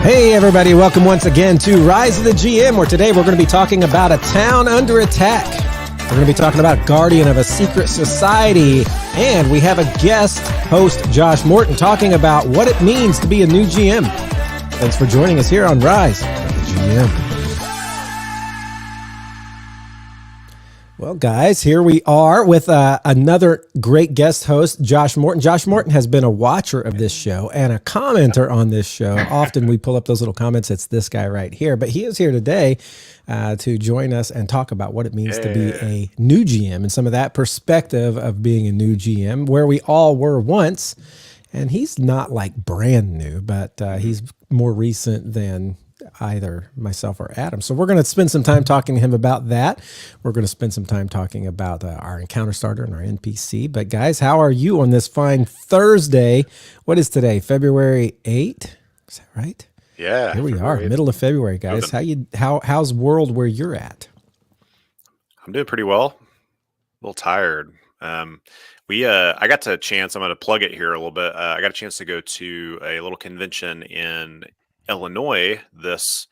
Hey everybody, welcome once again to Rise of the GM, where today we're going to be talking about a town under attack. We're going to be talking about Guardian of a Secret Society, and we have a guest host, Josh Morton, talking about what it means to be a new GM. Thanks for joining us here on Rise of the GM. Well, guys, here we are with another great guest host, Josh Morton. Josh Morton has been a watcher of this show and a commenter on this show. Often we pull up those little comments. It's this guy right here. But he is here today to join us and talk about what it means to be a new GM and some of that perspective of being a new GM, where we all were once. And he's not like brand new, but he's more recent than either myself or Adam. So we're going to spend some time talking to him about that. We're going to spend some time talking about our encounter starter and our NPC. But guys, how are you on this fine Thursday? What is today? February 8th? Is that right? Yeah. Here we are, middle of February, guys. How's world where you're at? I'm doing pretty well. A little tired. I got to chance, I'm going to plug it here a little bit. I got a chance to go to a little convention in Illinois this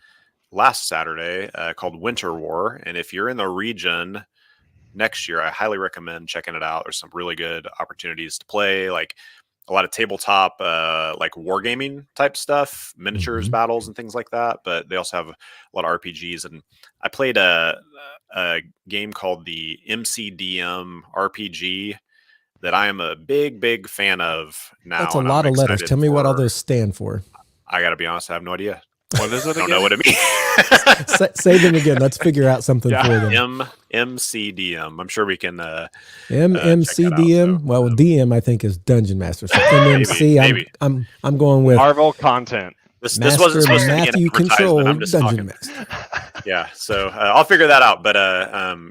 last Saturday called Winter War. And if you're in the region next year, I highly recommend checking it out. There's some really good opportunities to play, like a lot of tabletop, like wargaming type stuff, miniatures, battles and things like that. But they also have a lot of RPGs. And I played a game called the MCDM RPG that I am a big fan of now. That's a lot of letters. Tell me what all those stand for. I got to be honest, I have no idea. What is it? I don't know what it means. Say them again. Let's figure out something for them. MCDM. I'm sure we can. MCDM. Well, DM I think is Dungeon Master. So MMC. Maybe. I'm going with Marvel content. This wasn't supposed to be an advertisement. I'm just Dungeon talking. Master. Yeah, so I'll figure that out. But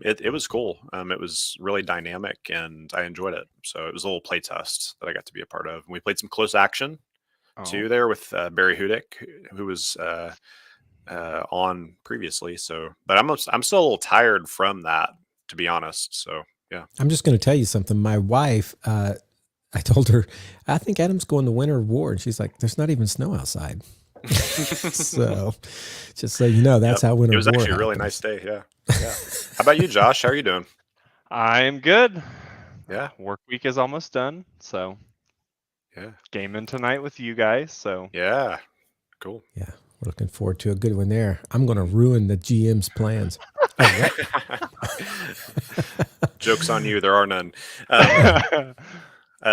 it was cool. It was really dynamic, and I enjoyed it. So it was a little play test that I got to be a part of. And we played some close action. Too there with Barry Hudick, who was on previously. So, but I'm still a little tired from that, to be honest. So, yeah. I'm just going to tell you something. My wife, I told her, I think Adam's going to Winter War, and she's like, "There's not even snow outside." So, just so you know, that's how Winter War. It was actually a really nice day. Yeah. How about you, Josh? How are you doing? I'm good. Yeah. Work week is almost done, so. Yeah. Gaming tonight with you guys. So yeah. Cool. Yeah. We're looking forward to a good one there. I'm going to ruin the GM's plans. Joke's on you. There are none.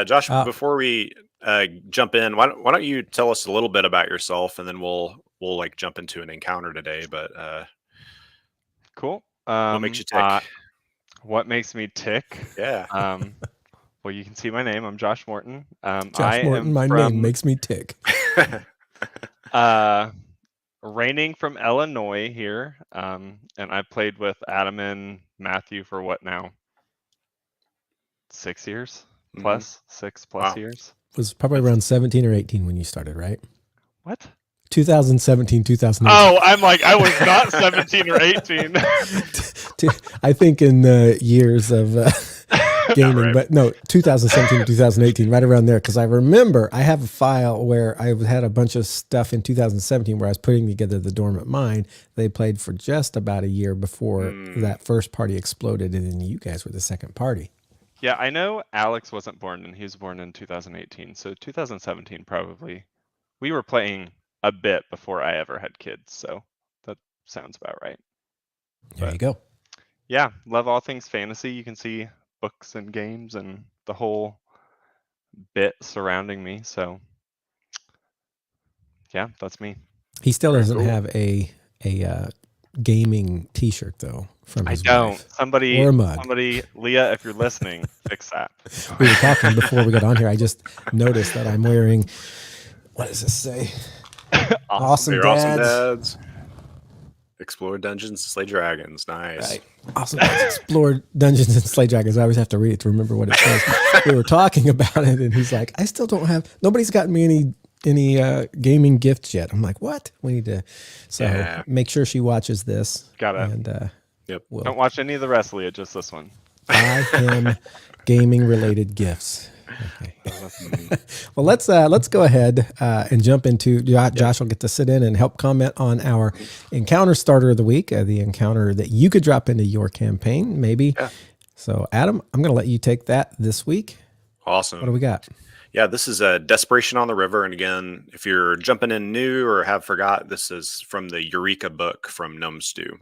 Josh, before we jump in, why don't you tell us a little bit about yourself, and then we'll like jump into an encounter today. But cool. What makes you tick? What makes me tick? Yeah. Well, you can see my name. I'm Josh Morton. Josh Morton, my name makes me tick. Reigning from Illinois here. And I played with Adam and Matthew for what now? 6 years plus? 6+ years? It was probably around 17 or 18 when you started, right? What? 2017, 2018. Oh, I'm like, I was not 17 or 18. I think in years of gaming, right. But no, 2017 to 2018, right around there. Because I remember I have a file where I had a bunch of stuff in 2017 where I was putting together the Dormant Mind. They played for just about a year before that first party exploded, and then you guys were the second party. Yeah, I know Alex wasn't born, and he was born in 2018. So 2017 probably. We were playing a bit before I ever had kids, so that sounds about right. There you go. Yeah, love all things fantasy. You can see books and games and the whole bit surrounding me. So yeah, that's me. He still doesn't have a gaming t-shirt though from his wife. Somebody, Leah, if you're listening, fix that. We were talking before we got on here. I just noticed that I'm wearing, what does this say? Awesome Dads. Explore Dungeons and Slay Dragons. Nice. Right. Awesome Dads. Explore Dungeons and Slay Dragons. I always have to read it to remember what it says. We were talking about it, and he's like, I still don't have, nobody's gotten me any gaming gifts yet. I'm like, what? We need to, make sure she watches this. Got it. And, Don't watch any of the rest, Leah, just this one. I am gaming related gifts. Okay. Oh, that's funny. Well, let's go ahead and jump into Josh will get to sit in and help comment on our encounter starter of the week, the encounter that you could drop into your campaign, maybe. Yeah. So, Adam, I'm going to let you take that this week. Awesome. What do we got? Yeah, this is a Desperation on the River. And again, if you're jumping in new or have forgot, this is from the Eureka book from Gnome Stew.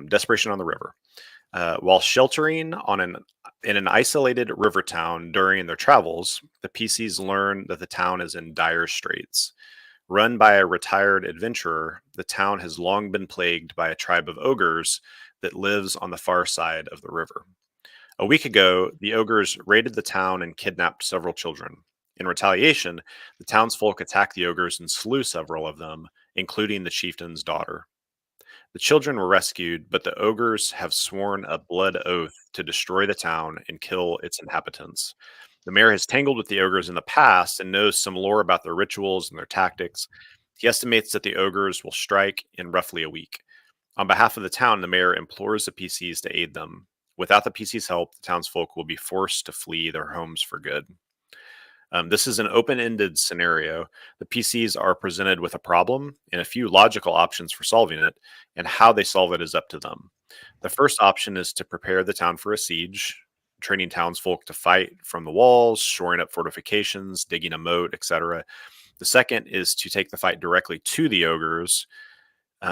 Desperation on the River. While sheltering in an isolated river town during their travels, the PCs learn that the town is in dire straits. Run by a retired adventurer, the town has long been plagued by a tribe of ogres that lives on the far side of the river. A week ago, the ogres raided the town and kidnapped several children. In retaliation, the townsfolk attacked the ogres and slew several of them, including the chieftain's daughter. The children were rescued, but the ogres have sworn a blood oath to destroy the town and kill its inhabitants. The mayor has tangled with the ogres in the past and knows some lore about their rituals and their tactics. He estimates that the ogres will strike in roughly a week. On behalf of the town, the mayor implores the PCs to aid them. Without the PC's help, the townsfolk will be forced to flee their homes for good. This is an open-ended scenario. The PCs are presented with a problem and a few logical options for solving it, and how they solve it is up to them. The first option is to prepare the town for a siege, training townsfolk to fight from the walls, shoring up fortifications, digging a moat, etc. The second is to take the fight directly to the ogres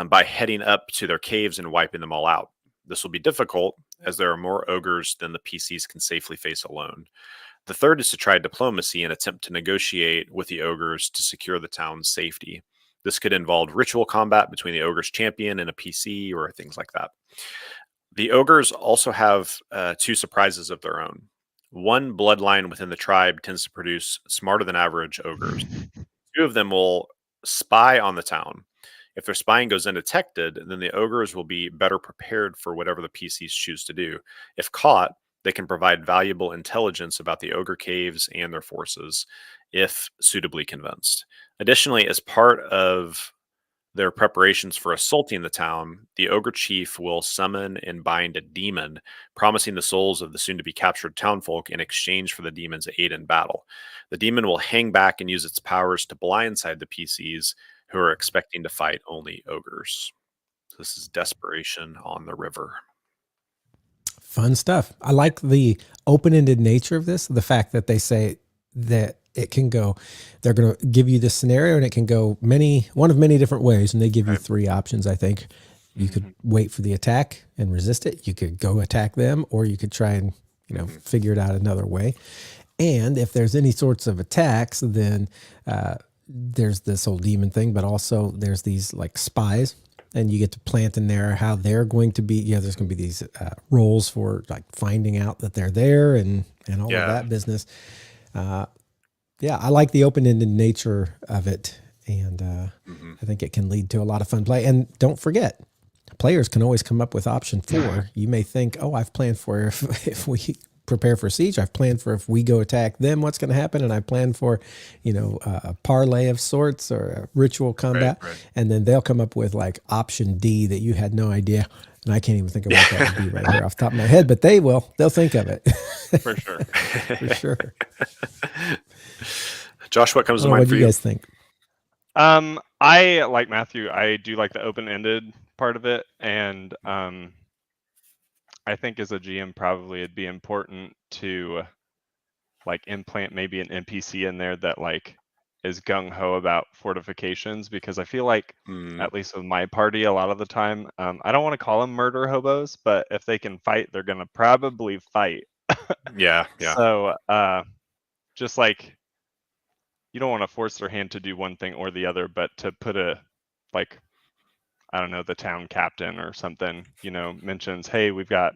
by heading up to their caves and wiping them all out. This will be difficult, as there are more ogres than the PCs can safely face alone. The third is to try diplomacy and attempt to negotiate with the ogres to secure the town's safety. This could involve ritual combat between the ogre's champion and a PC or things like that. The ogres also have two surprises of their own. One bloodline within the tribe tends to produce smarter than average ogres. Two of them will spy on the town. If their spying goes undetected, then the ogres will be better prepared for whatever the PCs choose to do. If caught, they can provide valuable intelligence about the ogre caves and their forces, if suitably convinced. Additionally, as part of their preparations for assaulting the town, the ogre chief will summon and bind a demon, promising the souls of the soon-to-be captured townfolk in exchange for the demon's aid in battle. The demon will hang back and use its powers to blindside the PCs who are expecting to fight only ogres. So this is Desperation on the River. Fun stuff. I like the open-ended nature of this. The fact that they say that it can go, they're going to give you this scenario and it can go one of many different ways. And they give you three options, I think. You could wait for the attack and resist it. You could go attack them, or you could try and, figure it out another way. And if there's any sorts of attacks, then there's this whole demon thing, but also there's these like spies. And you get to plant in there how they're going to be. Yeah, there's going to be these roles for like finding out that they're there and all of that business. I like the open-ended nature of it, and I think it can lead to a lot of fun play. And don't forget, players can always come up with option 4. You may think, "Oh, I've planned for if we prepare for siege. I've planned for if we go attack them, what's going to happen, and I plan for, a parlay of sorts or a ritual combat." Right. And then they'll come up with like option D that you had no idea, and I can't even think of what that would be right here off the top of my head. But they will. They'll think of it For sure. for sure. Josh, what comes to mind What for do you guys think? I like Matthew. I do like the open-ended part of it, and I think as a GM, probably it'd be important to like implant maybe an NPC in there that like is gung-ho about fortifications, because I feel like at least with my party a lot of the time, I don't want to call them murder hobos, but if they can fight, they're gonna probably fight. Yeah. So just like, you don't want to force their hand to do one thing or the other, but to put a like, I don't know, the town captain or something, mentions, hey, we've got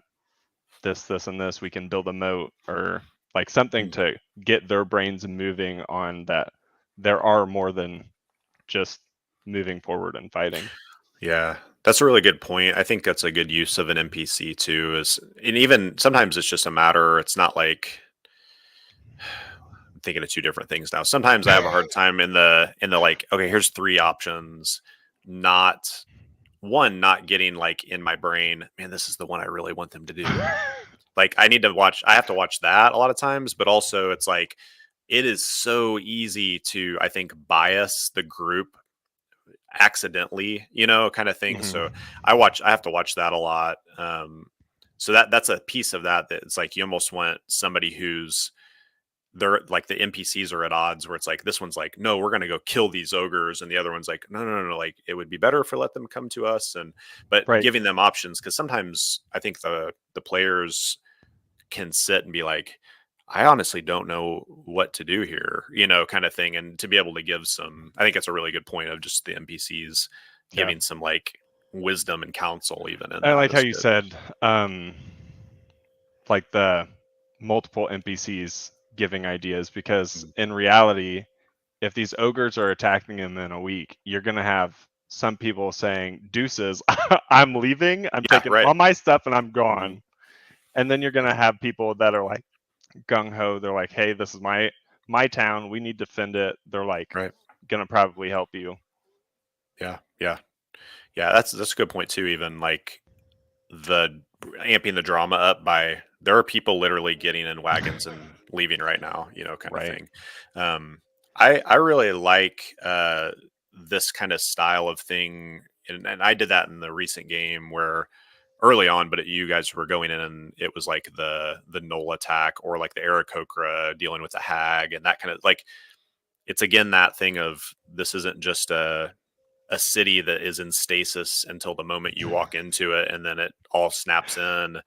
this, and this, we can build a moat, or like something to get their brains moving on that there are more than just moving forward and fighting. Yeah, that's a really good point. I think that's a good use of an NPC too, and even sometimes it's just a matter, it's not like, I'm thinking of two different things now. Sometimes I have a hard time in the like, okay, here's 3 options, not getting like in my brain, man, this is the one I really want them to do. like I have to watch that a lot of times, but also it's like it is so easy to, I think, bias the group accidentally, kind of thing. So I have to watch that a lot. So that's a piece of that it's like you almost want somebody who's they're like the NPCs are at odds where it's like this one's like, no, we're gonna go kill these ogres, and the other one's like, no, like it would be better if we let them come to us, but Right. giving them options, because sometimes I think the players can sit and be like, I honestly don't know what to do here, kind of thing. And to be able to give some, I think it's a really good point of just the NPCs giving some like wisdom and counsel even. I like how you said, like the multiple NPCs giving ideas, because in reality, if these ogres are attacking them in a week, you're going to have some people saying, deuces, I'm leaving, I'm taking all my stuff and I'm gone. And then you're going to have people that are like gung-ho. They're like, hey, this is my town. We need to defend it. They're like going to probably help you. Yeah. That's a good point too. Even like the amping the drama up by there are people literally getting in wagons and leaving right now, kind of thing. I really like this kind of style of thing. And I did that in the recent game where early on, but you guys were going in and it was like the Knoll attack or like the Aarakocra dealing with the hag and that kind of like, it's again that thing of this isn't just a city that is in stasis until the moment you walk into it and then it all snaps in.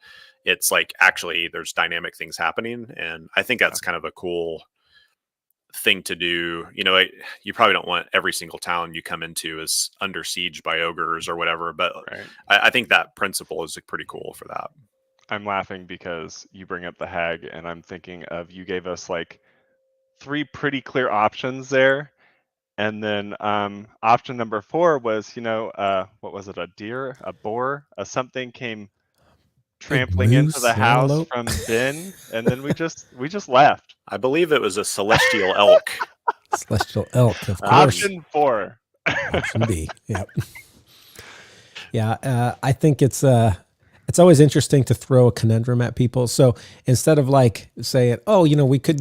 It's like actually there's dynamic things happening, and I think that's kind of a cool thing to do. You probably don't want every single town you come into is under siege by ogres or whatever, but I think that principle is pretty cool for that. I'm laughing because you bring up the hag and I'm thinking of, you gave us like 3 pretty clear options there. And then option number 4 was, what was it? A deer, a boar, a something came trampling into the house from Ben, and then we just left. I believe it was a celestial elk. Celestial elk, of course. Option 4. Option B. Yep. Yeah, I think it's always interesting to throw a conundrum at people. So instead of like saying, oh, we could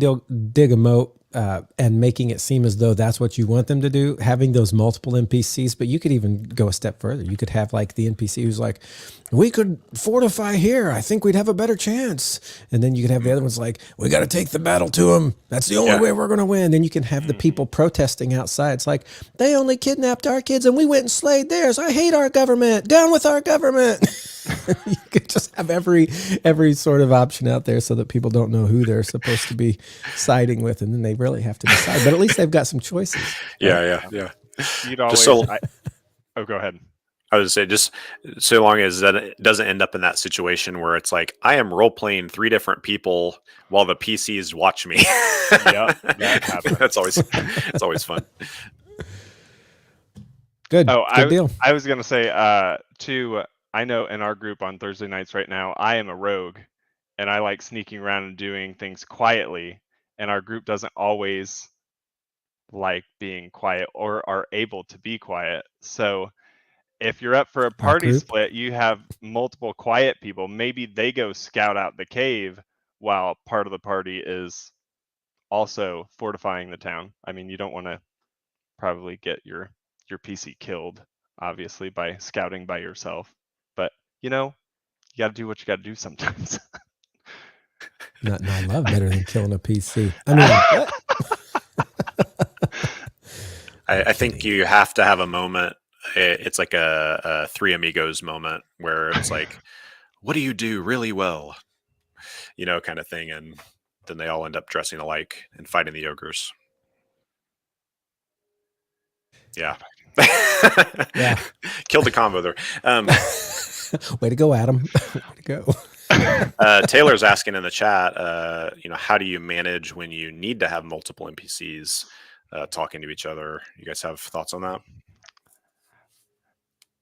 dig a moat, and making it seem as though that's what you want them to do, having those multiple NPCs, but you could even go a step further. You could have like the NPC who's like, we could fortify here. I think we'd have a better chance. And then you could have the other ones like, we got to take the battle to them. That's the only way we're going to win. Then you can have the people protesting outside. It's like, they only kidnapped our kids and we went and slayed theirs. I hate our government. Down with our government. You could just have every sort of option out there so that people don't know who they're supposed to be siding with, and then they really have to decide. But at least they've got some choices. Yeah. You'd always. Go ahead. I would say just so long as that it doesn't end up in that situation where it's like I am role playing 3 different people while the PCs watch me. Yeah, that happens. It's always fun. Good deal. I was gonna say too. I know in our group on Thursday nights right now, I am a rogue, and I like sneaking around and doing things quietly. And our group doesn't always like being quiet or are able to be quiet. So if you're up for a party split, you have multiple quiet people. Maybe they go scout out the cave while part of the party is also fortifying the town. I mean, you don't want to probably get your PC killed, obviously, by scouting by yourself. But, you got to do what you got to do sometimes. Nothing I love better than killing a PC. I mean, what? I think you have to have a moment. It's like a Three Amigos moment where it's like, what do you do really well? Kind of thing. And then they all end up dressing alike and fighting the ogres. Yeah. Yeah. Killed the combo there. Way to go, Adam. Way to go. Taylor's asking in the chat, how do you manage when you need to have multiple NPCs talking to each other? You guys have thoughts on that?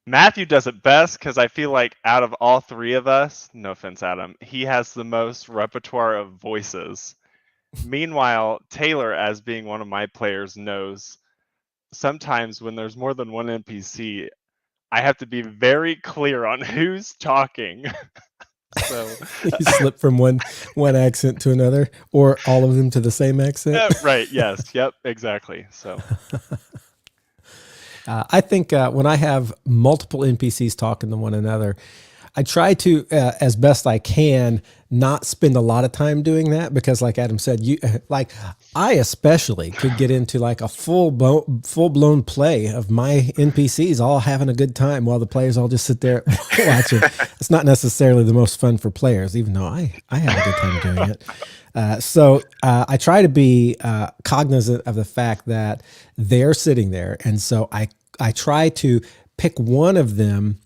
Matthew does it best because I feel like out of all 3 of us, no offense, Adam, he has the most repertoire of voices. Meanwhile, Taylor, as being one of my players, knows sometimes when there's more than one NPC, I have to be very clear on who's talking. So You slip from one accent to another, or all of them to the same accent. right. Yes. Yep. Exactly. So I think when I have multiple NPCs talking to one another, I try to, as best I can, not spend a lot of time doing that because, like Adam said, I especially could get into like a full blown play of my NPCs all having a good time while the players all just sit there watching. It's not necessarily the most fun for players, even though I have a good time doing it. So I try to be cognizant of the fact that they're sitting there, and so I try to pick one of them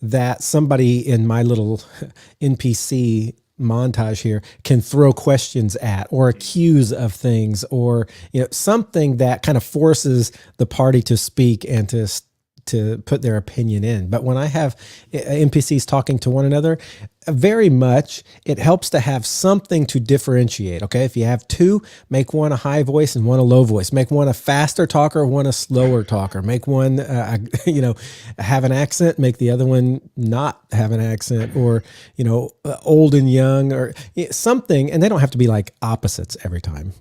that somebody in my little NPC montage here can throw questions at or accuse of things, or something that kind of forces the party to speak and to put their opinion in. But when I have NPCs talking to one another, very much it helps to have something to differentiate. Okay, if you have two, make one a high voice and one a low voice. Make one a faster talker, one a slower talker. Make one have an accent, make the other one not have an accent, or old and young, or something. And they don't have to be like opposites every time,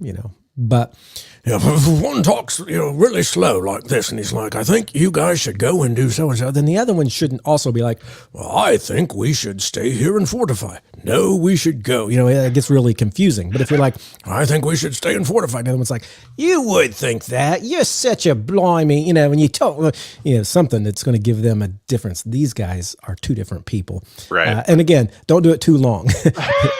but if one talks really slow like this and he's like, I think you guys should go and do so and so, then the other one shouldn't also be like, well, I think we should stay here and fortify. No, we should go. It gets really confusing. But if you're like, I think we should stay and fortify, the other one's like, you would think that. You're such a blimey, when you talk, something that's going to give them a difference. These guys are two different people. Right. And again, don't do it too long,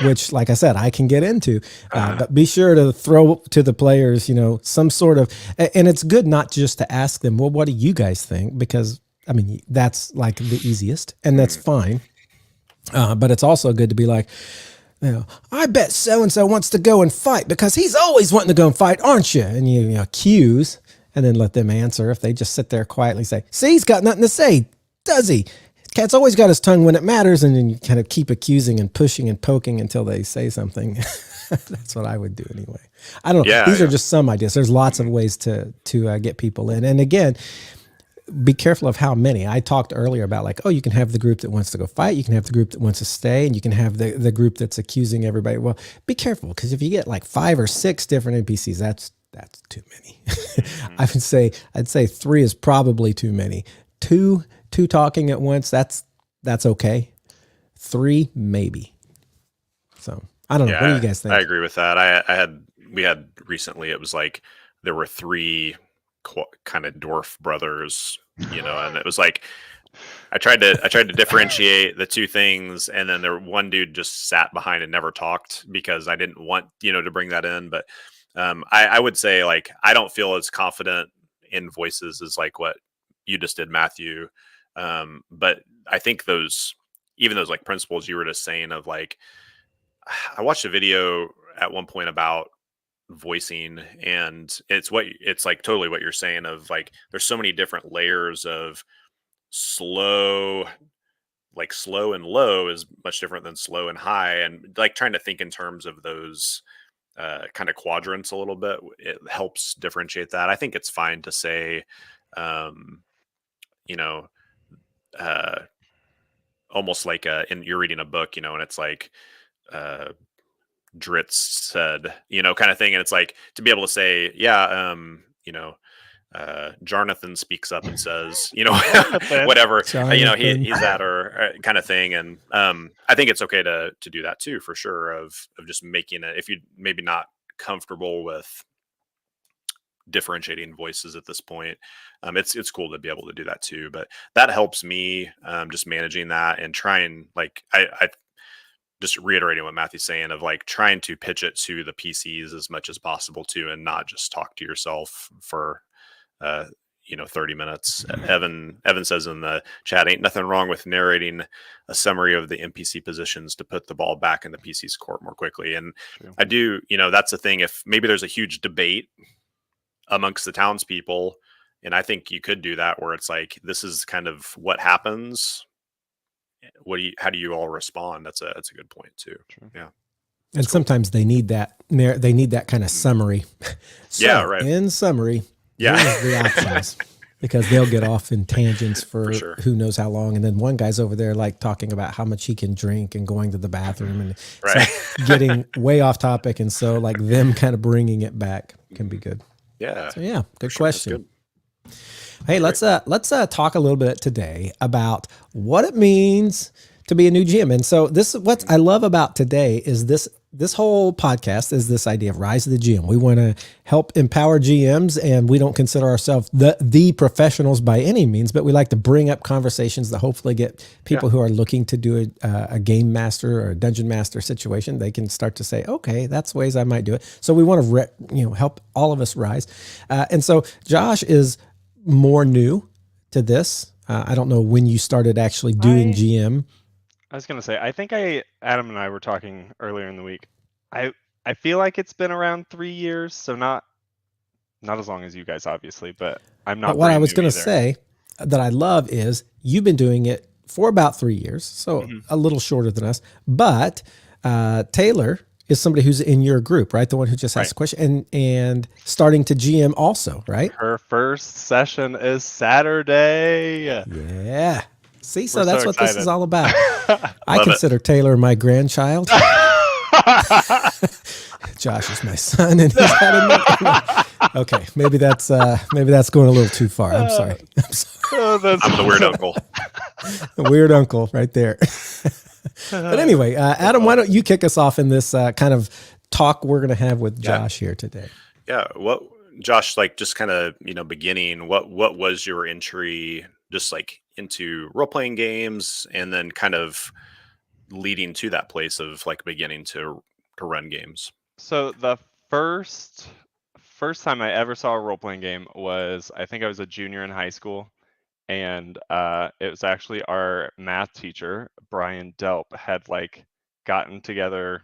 which, like I said, I can get into. But be sure to throw to the players, some sort of, and it's good not just to ask them, well, what do you guys think? Because that's like the easiest, and that's fine. But it's also good to be like, I bet so-and-so wants to go and fight because he's always wanting to go and fight, aren't you? And you accuse, and then let them answer. If they just sit there quietly say, see, he's got nothing to say, does he? Cat's always got his tongue when it matters. And then you kind of keep accusing and pushing and poking until they say something. That's what I would do anyway. I don't know. Yeah, These are just some ideas. There's lots of ways to get people in. And again, be careful of how many. I talked earlier about like, you can have the group that wants to go fight. You can have the group that wants to stay, and you can have the group that's accusing everybody. Well, be careful, because if you get like 5 or 6 different NPCs, that's too many. I'd say 3 is probably too many. Two talking at once, that's okay. 3, maybe. So I don't know. What do you guys think? I agree with that. We had recently, it was like there were 3 kind of dwarf brothers, and it was like I tried to differentiate the 2 things, and then one dude just sat behind and never talked because I didn't want to bring that in. But I would say, like, I don't feel as confident in voices as like what you just did, Matthew. But I think those like principles you were just saying of like, I watched a video at one point about voicing, and it's like totally what you're saying of like, there's so many different layers of slow. Like slow and low is much different than slow and high, and like trying to think in terms of those kind of quadrants a little bit, it helps differentiate that. I think it's fine to say almost like you're reading a book, and it's like Dritz said, kind of thing. And it's like to be able to say, Jonathan speaks up and says, whatever, he's that or kind of thing. And I think it's okay to do that too, for sure, of just making it, if you maybe not comfortable with differentiating voices at this point, it's cool to be able to do that too. But that helps me just managing that and trying, like, I just reiterating what Matthew's saying of like trying to pitch it to the PCs as much as possible too, and not just talk to yourself for 30 minutes. Evan says in the chat, ain't nothing wrong with narrating a summary of the NPC positions to put the ball back in the PC's court more quickly. And true. I do, that's the thing. If maybe there's a huge debate amongst the townspeople, and I think you could do that where it's like, this is kind of what happens. How do you all respond? That's a good point too. True. Yeah. And sometimes they need that kind of summary. So, yeah, right. In summary, yeah, the options. because they'll get off in tangents for sure. who knows how long. And then one guy's over there like talking about how much he can drink and going to the bathroom, and it's Right. like getting way off topic. And so like them kind of bringing it back can be good. Yeah. So yeah, good sure, that's question. good. Hey, let's talk a little bit today about what it means to be a new GM. And so this is what I love about today is this whole podcast is this idea of Rise of the GM. We want to help empower GMs, and we don't consider ourselves the professionals by any means, but we like to bring up conversations that hopefully get people who are looking to do a game master or a dungeon master situation. They can start to say, okay, that's ways I might do it. So we want to help all of us rise. And so Josh is more new to this. I don't know when you started actually doing GM. I was gonna say, I think Adam and I were talking earlier in the week. I feel like it's been around 3 years, so not as long as you guys, obviously, but I'm not. But what I was gonna say that I love is you've been doing it for about 3 years, so a little shorter than us. But Taylor is somebody who's in your group, right? The one who just asked a question and starting to GM also, right? Her first session is Saturday. Yeah. See, so We're that's so what this is all about. I Love consider Taylor my grandchild. Josh is my son, and he's had enough. Okay, maybe that's going a little too far. I'm sorry. Oh, I'm the weird uncle. The weird uncle right there. But anyway, Adam, why don't you kick us off in this kind of talk we're going to have with Josh here today? Yeah. What, Josh, like just kind of, beginning, what was your entry just like into role-playing games, and then kind of leading to that place of like beginning to run games? So the first time I ever saw a role-playing game was, I think I was a junior in high school, and it was actually our math teacher, Brian Delp, had like gotten together,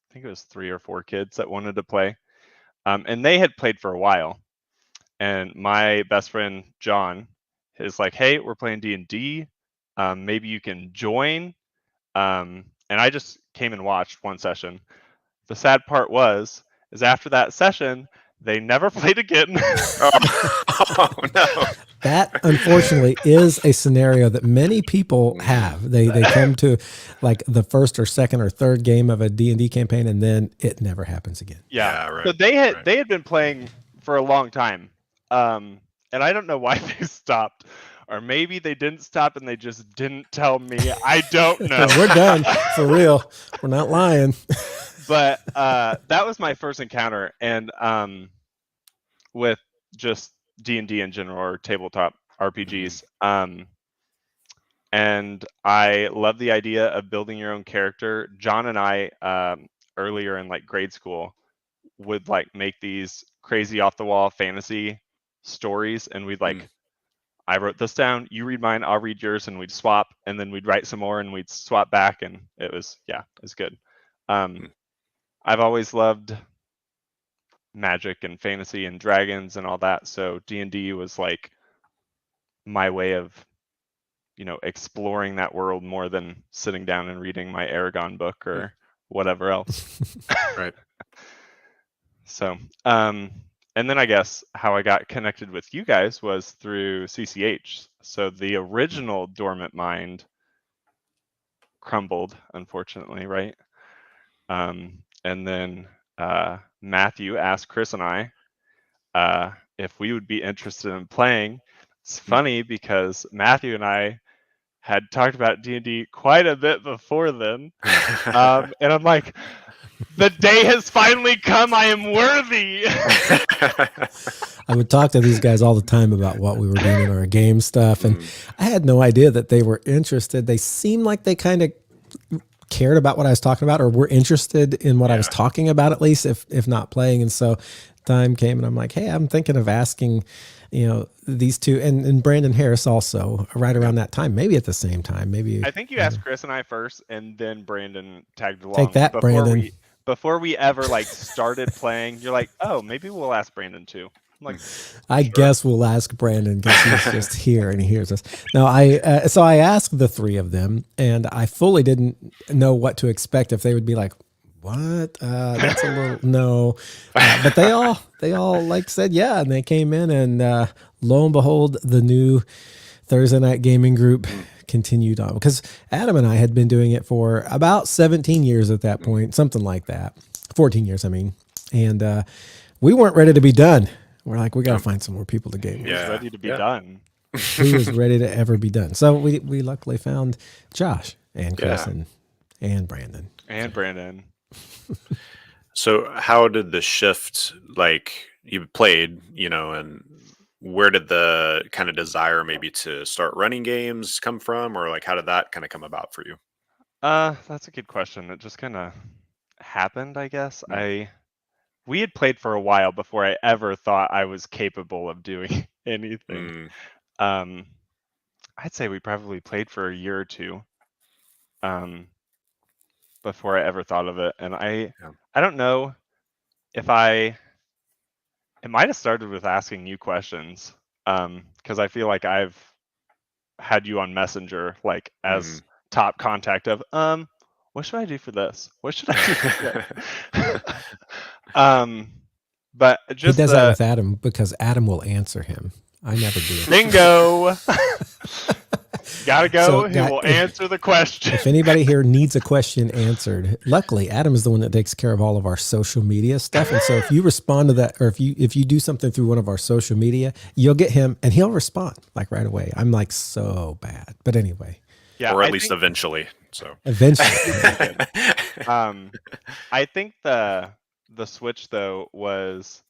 I think it was 3 or 4 kids that wanted to play, and they had played for a while. And my best friend John is like, "Hey, we're playing D&D. Maybe you can join." And I just came and watched one session. The sad part is after that session, they never played again. Oh no. That unfortunately is a scenario that many people have. They come to like the first or second or third game of a D&D campaign, and then it never happens again. Yeah, right. So they had been playing for a long time, and I don't know why they stopped, or maybe they didn't stop and they just didn't tell me. I don't know. We're done for real. We're not lying. But that was my first encounter, and with just D&D in general, or tabletop RPGs. And I love the idea of building your own character. John and I, earlier in like grade school, would like make these crazy off the wall fantasy stories, and we'd like, I wrote this down, you read mine, I'll read yours, and we'd swap, and then we'd write some more and we'd swap back, and it was good. I've always loved magic and fantasy and dragons and all that, so D&D was like my way of exploring that world more than sitting down and reading my Aragon book or whatever else. Right. So and then I guess how I got connected with you guys was through CCH. So the original Dormant Mind crumbled, unfortunately, right? And then Matthew asked Chris and I if we would be interested in playing. It's funny because Matthew and I had talked about D&D quite a bit before then. And I'm like, the day has finally come. I am worthy. I would talk to these guys all the time about what we were doing in our game stuff. And I had no idea that they were interested. They seemed like they kind of cared about what I was talking about, or were interested in what I was talking about, at least if not playing. And so time came and I'm like, hey, I'm thinking of asking, these two, and Brandon Harris also right around that time, maybe at the same time, maybe. I think you asked Chris and I first, and then Brandon tagged along. Take that, Brandon. Before we ever like started playing, you're like, oh, maybe we'll ask Brandon too. I'm like, I guess we'll ask Brandon because he's just here and he hears us. No, so I asked the three of them, and I fully didn't know what to expect, if they would be like, What? That's a little no, but they all like said yeah, and they came in, and lo and behold, the new Thursday night gaming group continued on because Adam and I had been doing it for about 17 years at that point, something like that, 14 years, I mean, and we weren't ready to be done. We're like, we got to find some more people to game. He was ready to be done. He was ready to ever be done. So we luckily found Josh and Chris and Brandon. And Brandon. So how did the shift, like you played, and where did the kind of desire maybe to start running games come from, or like how did that kind of come about for you? That's a good question. It just kind of happened, I guess. We had played for a while before I ever thought I was capable of doing anything. I'd say we probably played for a year or two before I ever thought of it. And I don't know if it might have started with asking you questions, because I feel like I've had you on Messenger like as top contact of what should I do for this? What should I do for that? But just he does that with Adam because Adam will answer him. I never do. Bingo. Gotta go. He will answer the question. If anybody here needs a question answered, luckily Adam is the one that takes care of all of our social media stuff. And so if you respond to that, or if you do something through one of our social media, you'll get him and he'll respond like right away. I'm like so bad, but anyway. Yeah, or at least eventually. So eventually. I think the switch though was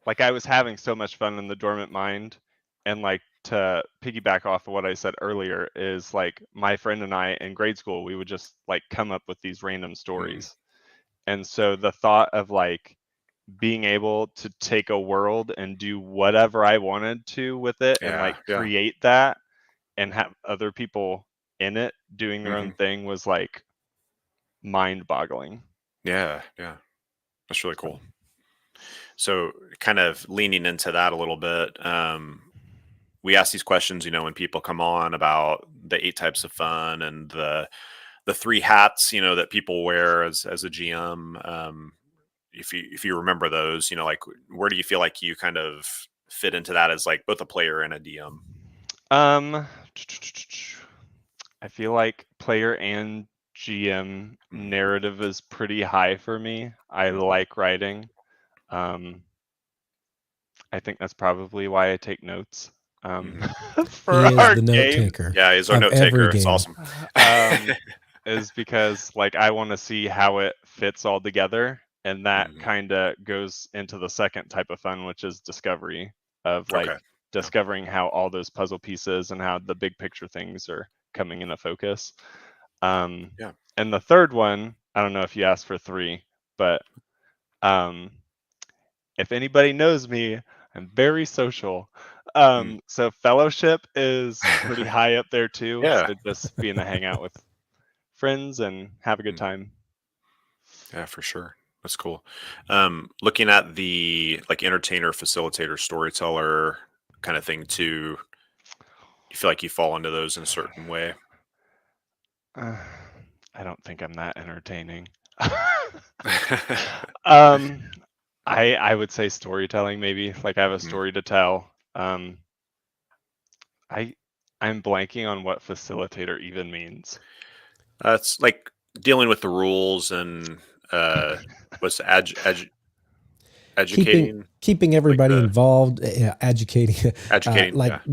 like I was having so much fun in the Dormant Mind, and like to piggyback off of what I said earlier is like my friend and I in grade school, we would just like come up with these random stories. And so the thought of like being able to take a world and do whatever I wanted to with it and like create that and have other people in it doing their own thing was like mind boggling. Yeah. That's really cool. So kind of leaning into that a little bit, we ask these questions, when people come on about the 8 types of fun and the 3 hats, that people wear as a GM. If you remember those, like where do you feel like you kind of fit into that as like both a player and a DM? I feel like player and GM narrative is pretty high for me. I like writing. I think that's probably why I take notes. For he is our the note game. taker. Yeah, he's our note taker. It's awesome. Is because like I want to see how it fits all together, and that kind of goes into the second type of fun, which is discovery of like discovering how all those puzzle pieces and how the big picture things are coming into focus. And the third one, I don't know if you asked for 3, but if anybody knows me, I'm very social. So fellowship is pretty high up there too. So just being to hang out with friends and have a good time. Yeah, for sure. That's cool. Looking at the like entertainer, facilitator, storyteller kind of thing too, you feel like you fall into those in a certain way? I don't think I'm that entertaining. I would say storytelling, maybe. Like I have a story to tell. I'm blanking on what facilitator even means. It's like dealing with the rules and what's educating, keeping everybody involved, educating,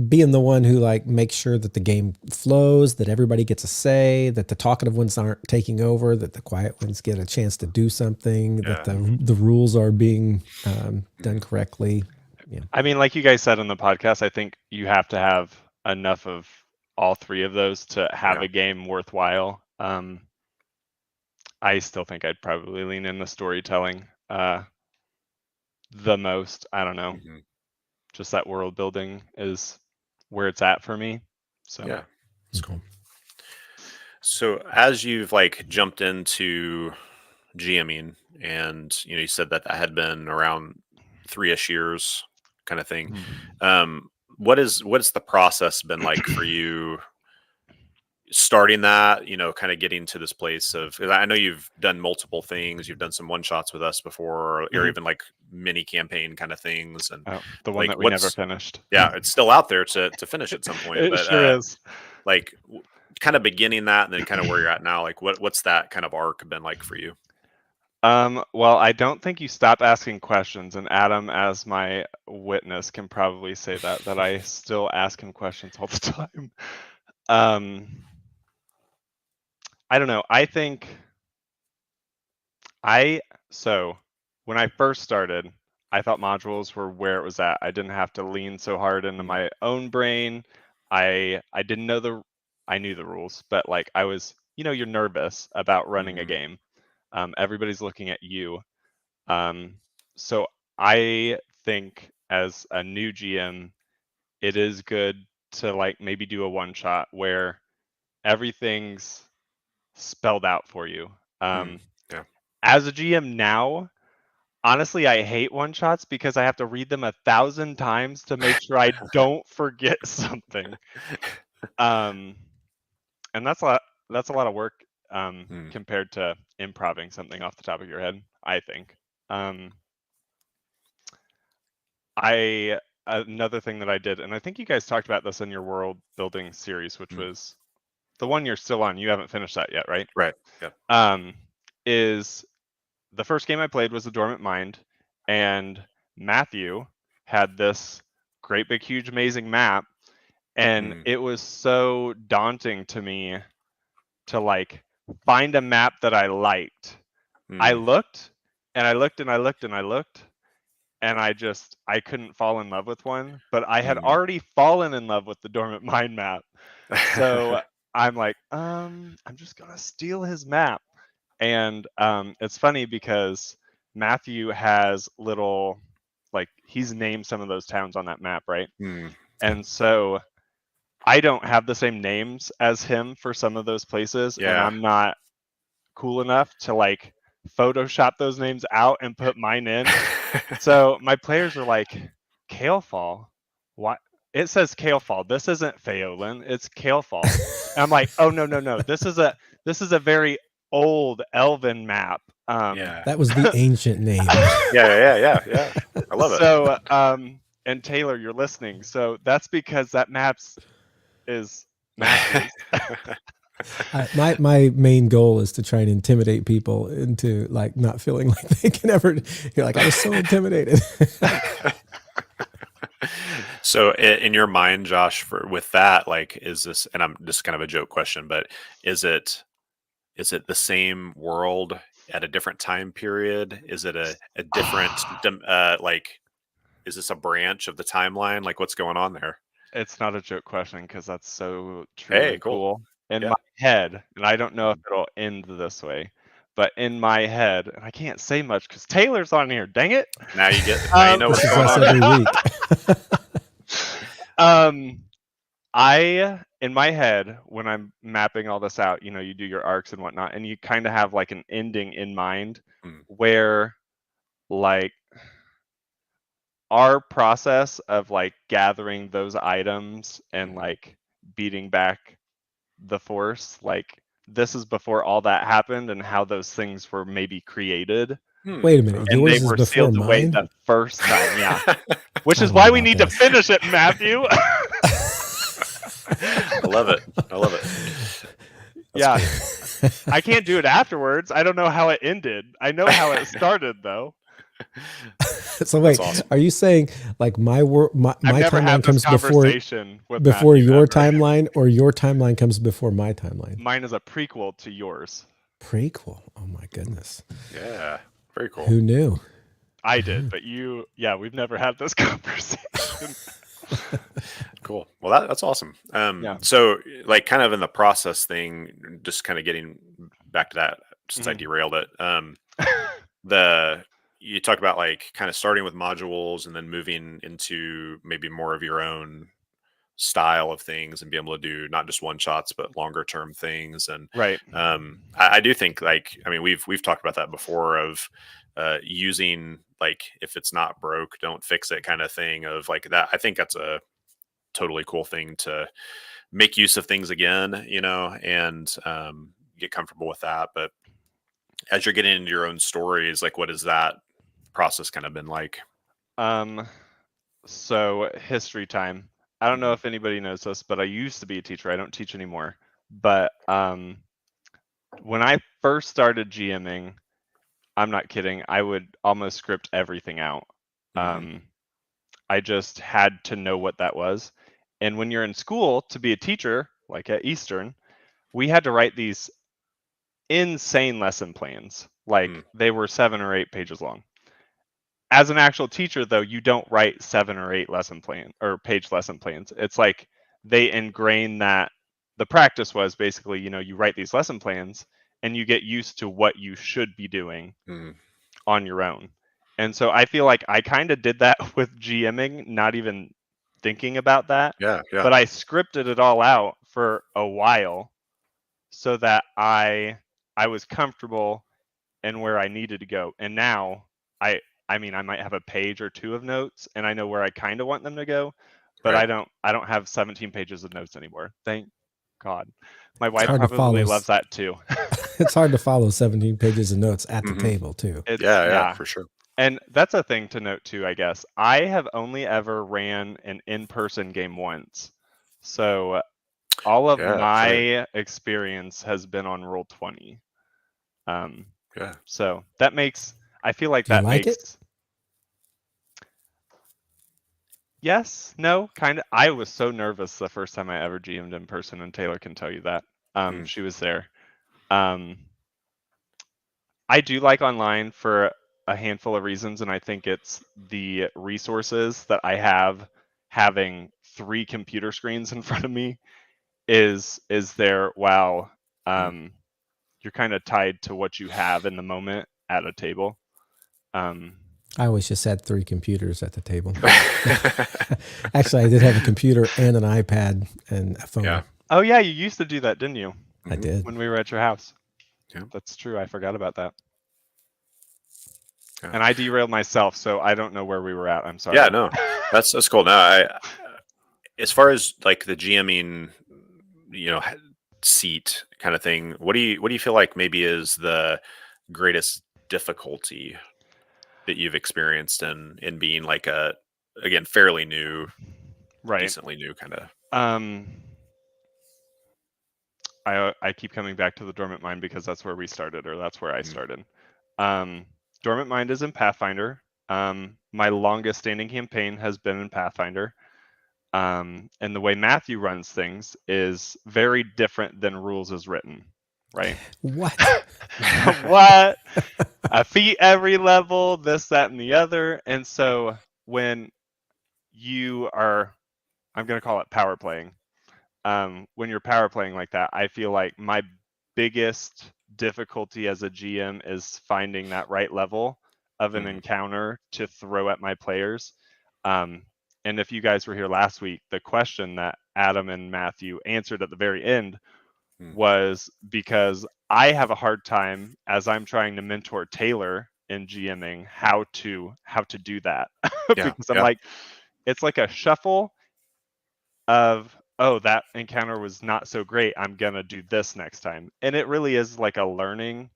being the one who like makes sure that the game flows, that everybody gets a say, that the talkative ones aren't taking over, that the quiet ones get a chance to do something, that the rules are being done correctly. Yeah. I mean, like you guys said on the podcast, I think you have to have enough of all 3 of those to have a game worthwhile. I still think I'd probably lean in the storytelling the most. I don't know. Just that world building is where it's at for me. So yeah, it's cool. So as you've like jumped into GMing, and you said that had been around 3-ish years kind of thing. What is the process been like for you? starting that, kind of getting to this place of, 'cause I know you've done multiple things. You've done some one shots with us before, or even like mini campaign kind of things. And the one like, that we never finished. Yeah, it's still out there to finish at some point. It But sure is. like kind of beginning that, and then kind of where you're at now. Like what's that kind of arc been like for you? Well, I don't think you stop asking questions, and Adam, as my witness, can probably say that I still ask him questions all the time. I don't know. I think so when I first started, I thought modules were where it was at. I didn't have to lean so hard into my own brain. I didn't know I knew the rules, but like I was, you're nervous about running a game. Everybody's looking at you. So I think as a new GM, it is good to like maybe do a one shot where everything's spelled out for you. Yeah. As a GM now, honestly, I hate one shots because I have to read them 1,000 times to make sure I don't forget something. And that's a lot of work compared to improving something off the top of your head, I think. Another thing that I did, and I think you guys talked about this in your world building series, which was the one you're still on. You haven't finished that yet, right? Right. Yeah. Is the first game I played was The Dormant Mind, and Matthew had this great big huge amazing map, and it was so daunting to me to like find a map that I liked. I looked and I looked and I looked and I looked, and I couldn't fall in love with one, but I had already fallen in love with the Dormant Mind map. So I'm like, I'm just gonna steal his map. And it's funny because Matthew has little, like, he's named some of those towns on that map, right? And so I don't have the same names as him for some of those places, and I'm not cool enough to like Photoshop those names out and put mine in. So my players are like, Kalefall? What? It says Kalefall. This isn't Phaolin. It's Kalefall. And I'm like, oh no. This is a very old Elven map. That was the ancient name. Yeah. I love it. So, and Taylor, you're listening. So that's because that is Matthew's. My main goal is to try and intimidate people into like not feeling like they can ever. You're like, I was so intimidated. So in your mind, Josh, with that, like, is this, and I'm just kind of a joke question, but is it the same world at a different time period? Is it a different, like, is this a branch of the timeline? Like, what's going on there? It's not a joke question because that's so true. Hey, and cool. In my head, and I don't know if it'll end this way, but in my head, and I can't say much because Taylor's on here. Dang it! Now you know what's going on every week. In my head, when I'm mapping all this out, you do your arcs and whatnot, and you kind of have like an ending in mind where, like, our process of like gathering those items and like beating back the force, like, this is before all that happened and how those things were maybe created. Wait a minute, and yours they is were before sealed away mine? the first time, yeah. Which is why we need to finish it, Matthew. I love it. Yeah. Cool. I can't do it afterwards. I don't know how it ended. I know how it started, though. So wait, awesome. Are you saying like my timeline comes before your timeline, or your timeline comes before my timeline? Mine is a prequel to yours. Prequel? Oh my goodness. Yeah, very cool. Who knew? I did, but we've never had this conversation. Cool. Well, that's awesome. So like kind of in the process thing, just kind of getting back to that since I derailed it. You talk about like kind of starting with modules and then moving into maybe more of your own style of things and be able to do not just one shots but longer term things. And right. I do think, like, I mean, we've talked about that before of using, like, if it's not broke, don't fix it kind of thing of like that. I think that's a totally cool thing to make use of things again, you know, and get comfortable with that. But as you're getting into your own stories, like what has that process kind of been like? So history time. I don't know if anybody knows this, but I used to be a teacher. I don't teach anymore. But when I first started GMing, I'm not kidding, I would almost script everything out. I just had to know what that was. And when you're in school to be a teacher, like at Eastern, we had to write these insane lesson plans. Like they were 7 or 8 pages long. As an actual teacher, though, you don't write 7 or 8 lesson plan or page lesson plans. It's like they ingrain that the practice was basically, you know, you write these lesson plans and you get used to what you should be doing on your own. And so I feel like I kind of did that with GMing, not even thinking about that. Yeah. But I scripted it all out for a while so that I was comfortable in where I needed to go. And now I mean, I might have a page or 2 of notes and I know where I kind of want them to go, but Right. I don't have 17 pages of notes anymore. Thank God. My wife hard to probably follow. loves that too. It's hard to follow 17 pages of notes at the table too. Yeah, for sure. And that's a thing to note too, I guess. I have only ever ran an in-person game once. So all of my experience has been on Roll20. So that makes, I feel like that like makes it? Yes, no, kind of. I was so nervous the first time I ever GM'd in person, and Taylor can tell you that. She was there. I do like online for a handful of reasons, and I think it's the resources that I have having 3 computer screens in front of me is there while you're kind of tied to what you have in the moment at a table. I always just had 3 computers at the table. Actually, I did have a computer and an iPad and a phone. Yeah. Oh yeah, you used to do that, didn't you? I did. When we were at your house. Yeah. That's true. I forgot about that. Yeah. And I derailed myself, so I don't know where we were at. I'm sorry. Yeah, no, that's cool. No, as far as like the GMing, you know, seat kind of thing, what do you feel like maybe is the greatest difficulty that you've experienced in being like again, fairly new, right, decently new kind of? I keep coming back to the Dormant Mind because that's where we started, or that's where I started. Dormant Mind is in Pathfinder. My longest standing campaign has been in Pathfinder. And the way Matthew runs things is very different than rules is written, right? What? What? A feat every level, this, that, and the other. And so when you are, I'm going to call it power playing. When you're power playing like that, I feel like my biggest difficulty as a GM is finding that right level of an encounter to throw at my players. And if you guys were here last week, the question that Adam and Matthew answered at the very end was because I have a hard time as I'm trying to mentor Taylor in GMing how to do that. Because I'm like, it's like a shuffle of, oh, that encounter was not so great, I'm gonna do this next time. And it really is like a learning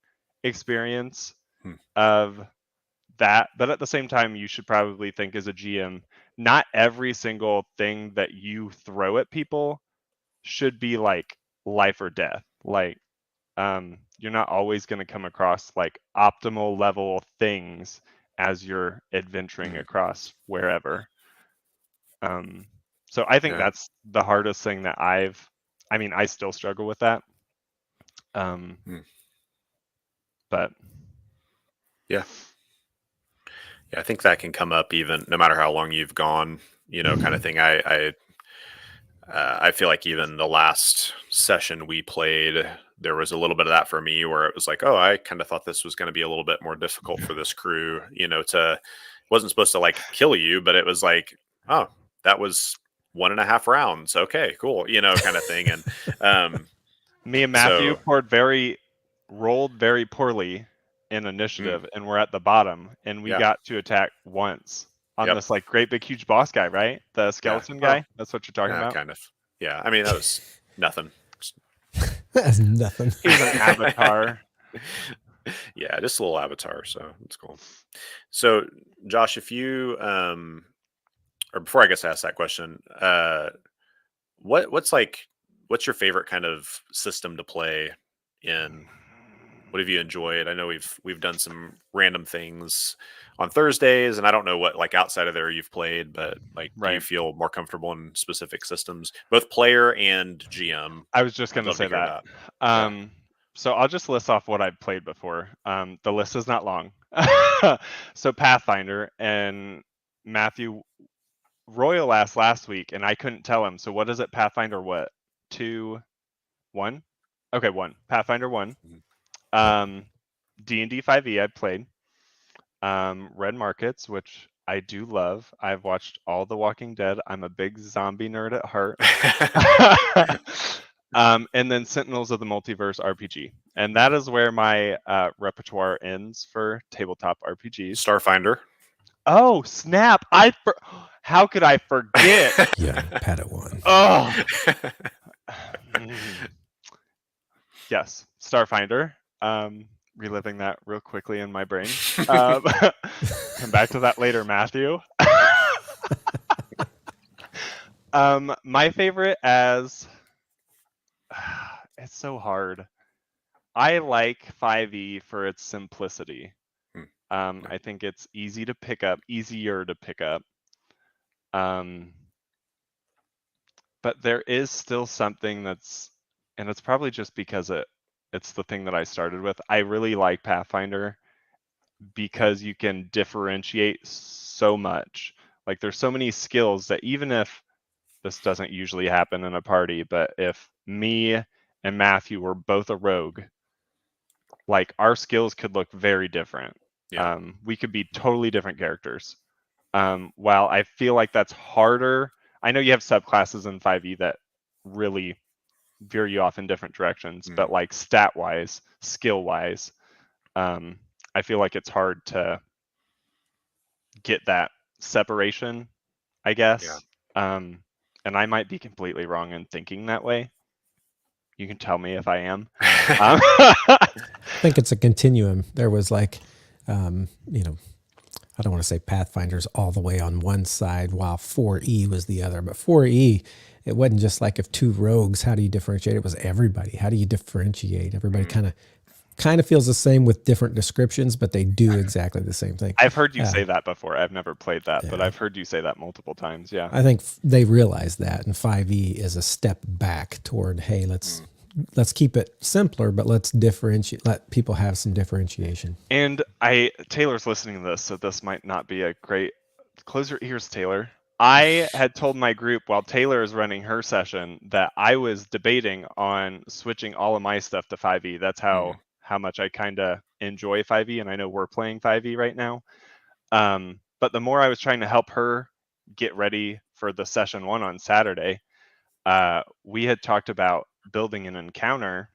experience of that. But at the same time, you should probably think as a GM, not every single thing that you throw at people should be like life or death. Like you're not always going to come across like optimal level things as you're adventuring across wherever. So I think that's the hardest thing that I still struggle with that. But yeah, I think that can come up even no matter how long you've gone, you know, kind of thing. I feel like even the last session we played, there was a little bit of that for me where it was like, oh, I kind of thought this was going to be a little bit more difficult for this crew, you know, wasn't supposed to like kill you, but it was like, oh, that was 1.5 rounds. Okay, cool. You know, kind of thing. And me and Matthew rolled very poorly in initiative and we're at the bottom and we got to attack once on this like great big huge boss guy, right? The skeleton guy. That's what you're talking about. Kind of. Yeah, I mean that was nothing. That's nothing. He was an avatar. Yeah, just a little avatar, so it's cool. So, Josh, if you or before I guess I ask that question, what's your favorite kind of system to play in? What have you enjoyed? I know we've done some random things on Thursdays, and I don't know what like outside of there you've played, but like, do you Right. feel more comfortable in specific systems, both player and GM? I was just I'd going to love to say hear that. that. So I'll just list off what I've played before. The list is not long. So Pathfinder, and Matthew Royal asked last week, and I couldn't tell him. So what is it? Pathfinder what? 2, 1? Okay, 1. Pathfinder 1. D&D 5e I played. Red Markets, which I do love. I've watched all The Walking Dead. I'm a big zombie nerd at heart. And then Sentinels of the Multiverse RPG. And that is where my repertoire ends for tabletop RPGs. Starfinder. Oh, snap. How could I forget? Yeah, Padawan. Oh. Yes, Starfinder. Reliving that real quickly in my brain. Come back to that later, Matthew. My favorite as it's so hard. I like 5e for its simplicity. I think it's easier to pick up. But there is still something that's, and it's probably just because it's the thing that I started with. I really like Pathfinder because you can differentiate so much. Like there's so many skills that even if this doesn't usually happen in a party, but if me and Matthew were both a rogue, like our skills could look very different. Yeah. We could be totally different characters. While I feel like that's harder, I know you have subclasses in 5e that really veer you off in different directions, but like stat wise, skill wise, I feel like it's hard to get that separation, I guess. Yeah. And I might be completely wrong in thinking that way. You can tell me if I am. I think it's a continuum. There was like, I don't want to say Pathfinder's all the way on one side while 4E was the other, but 4E, it wasn't just like if two rogues, how do you differentiate? It was everybody. How do you differentiate? Everybody kind of feels the same with different descriptions, but they do exactly the same thing. I've heard you say that before. I've never played that, but I've heard you say that multiple times. Yeah. I think they realize that, and 5e is a step back toward, hey, let's keep it simpler, but let's differentiate, let people have some differentiation. And Taylor's listening to this, so this might not be a great, close your ears, Taylor. I had told my group while Taylor is running her session that I was debating on switching all of my stuff to 5e. That's how much I kind of enjoy 5e, and I know we're playing 5e right now. But the more I was trying to help her get ready for the session 1 on Saturday, we had talked about building an encounter,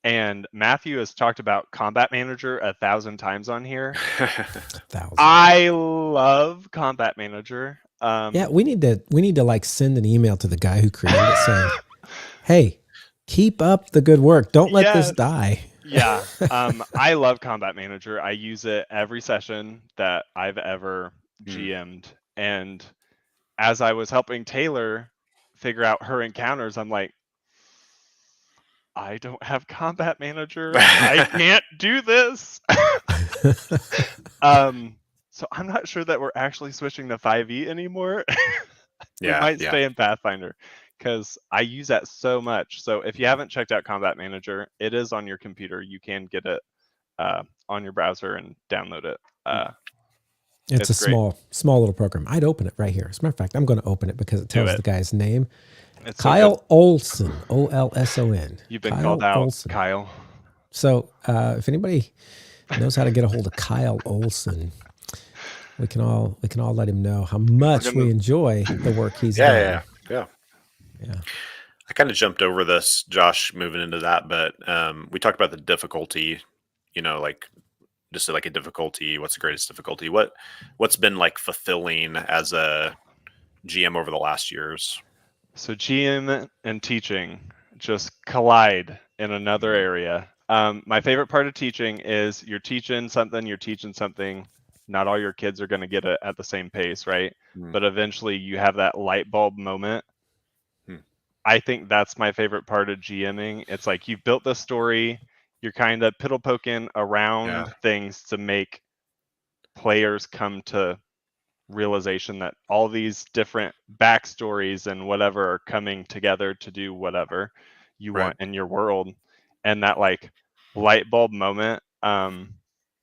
and Matthew has talked about Combat Manager 1,000 times on here. 1,000. I love Combat Manager. Yeah, we need to like send an email to the guy who created it saying, "Hey, keep up the good work. Don't let this die." Yeah. I love Combat Manager. I use it every session that I've ever GM'd. And as I was helping Taylor figure out her encounters, I'm like, I don't have Combat Manager. I can't do this. So I'm not sure that we're actually switching to 5e anymore. We might stay in Pathfinder because I use that so much. So if you haven't checked out Combat Manager, it is on your computer. You can get it on your browser and download it. It's a great. small little program. I'd open it right here. As a matter of fact, I'm going to open it because it tells the guy's name. It's Kyle Olson, Olson. You've been called out, Olson. Kyle. So if anybody knows how to get a hold of Kyle Olson, we can all let him know how much we enjoy the work he's doing. Yeah. I kind of jumped over this, Josh, moving into that, but we talked about the difficulty. Like just like a difficulty. What's the greatest difficulty? What's been like fulfilling as a GM over the last years? So GM and teaching just collide in another area. My favorite part of teaching is you're teaching something. Not all your kids are going to get it at the same pace, right? But eventually you have that light bulb moment. I think that's my favorite part of GMing. It's like you've built the story, you're kind of piddle poking around things to make players come to realization that all these different backstories and whatever are coming together to do whatever you want in your world. And that like light bulb moment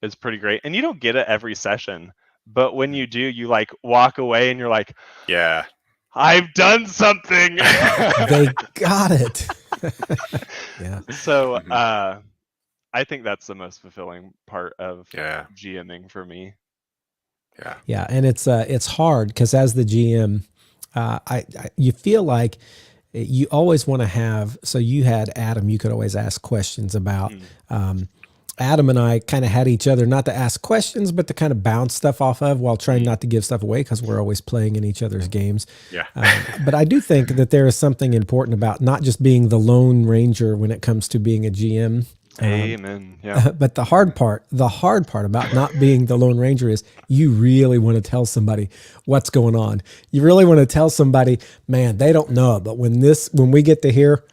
is pretty great. And you don't get it every session, but when you do, you like walk away and you're like, yeah, I've done something. They got it. Yeah. So I think that's the most fulfilling part of GMing for me. Yeah, and it's hard because as the GM, you feel like you always want to have. So you had Adam, you could always ask questions about. Adam and I kind of had each other not to ask questions, but to kind of bounce stuff off of while trying not to give stuff away because we're always playing in each other's games. Yeah. But I do think that there is something important about not just being the Lone Ranger when it comes to being a GM. Amen. Yeah. But the hard part about not being the Lone Ranger is you really want to tell somebody what's going on. You really want to tell somebody, man, they don't know it, but when we get to hear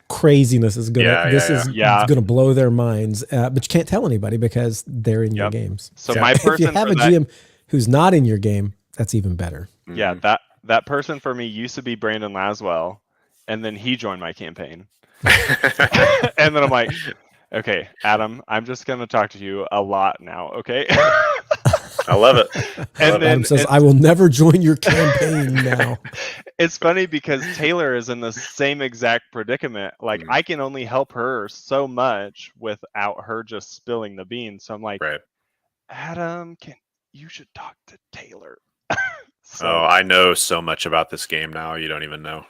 craziness is gonna blow their minds. But you can't tell anybody because they're in your games. So my person, if you have a GM who's not in your game, that's even better. Yeah, that person for me used to be Brandon Laswell, and then he joined my campaign. And then I'm like, okay, Adam, I'm just gonna talk to you a lot now, okay? I love it. And then Adam says, I will never join your campaign now. It's funny because Taylor is in the same exact predicament. Like I can only help her so much without her just spilling the beans. So I'm like, Adam, you should talk to Taylor. So I know so much about this game now. You don't even know.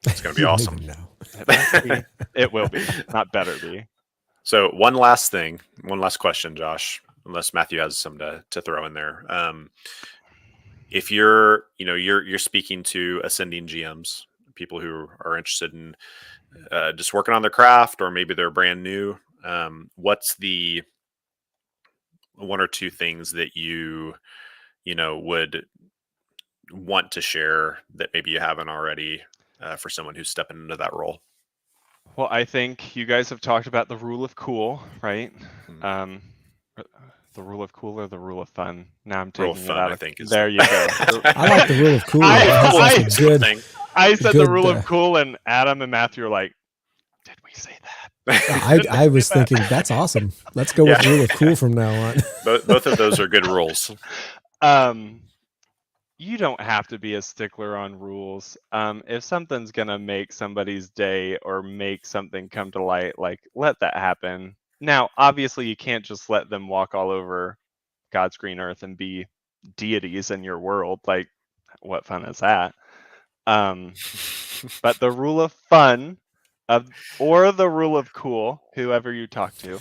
It's going to be awesome. It will be. Not better be. So one last question, Josh, unless Matthew has some to throw in there. If you're speaking to ascending GMs, people who are interested in just working on their craft, or maybe they're brand new, what's the one or two things that you would want to share that maybe you haven't already for someone who's stepping into that role? Well, I think you guys have talked about the rule of cool, right? The rule of cool or the rule of fun? Now I'm taking it out. I think there you go. I like the rule of cool. I said the rule of cool, and Adam and Matthew are like, "Did we say that?" I was thinking that's awesome. Let's go with rule of cool from now on. Both of those are good rules. You don't have to be a stickler on rules. If something's gonna make somebody's day or make something come to light, like let that happen. Now, obviously, you can't just let them walk all over God's green earth and be deities in your world. Like, what fun is that? But the rule of fun, or the rule of cool, whoever you talk to,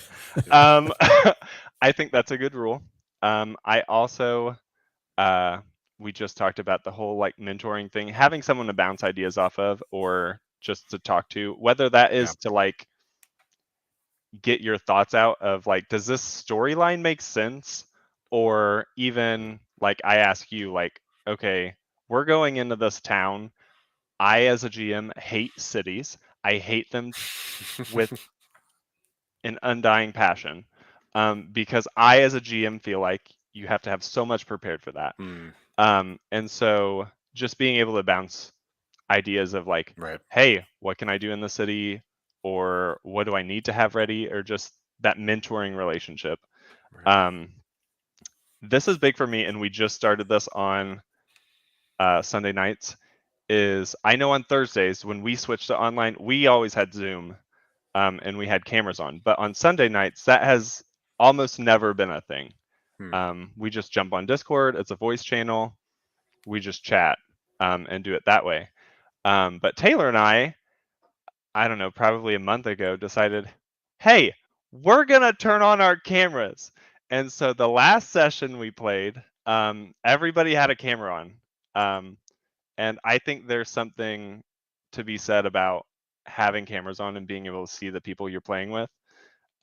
I think that's a good rule. I also, we just talked about the whole like mentoring thing, having someone to bounce ideas off of, or just to talk to, whether that is to like get your thoughts out of like, does this storyline make sense? Or even like I ask you like, okay, we're going into this town. I as a GM hate cities. I hate them with an undying passion, because I as a GM feel like you have to have so much prepared for that. And so just being able to bounce ideas of like, hey, what can I do in the city? Or what do I need to have ready? Or just that mentoring relationship. This is big for me, and we just started this on Sunday nights. Is I know on Thursdays when we switched to online, we always had Zoom, and we had cameras on. But on Sunday nights, that has almost never been a thing. We just jump on Discord. It's a voice channel. We just chat and do it that way. But Taylor and I don't know, probably a month ago, decided, hey, we're going to turn on our cameras. And so the last session we played, everybody had a camera on. And I think there's something to be said about having cameras on and being able to see the people you're playing with.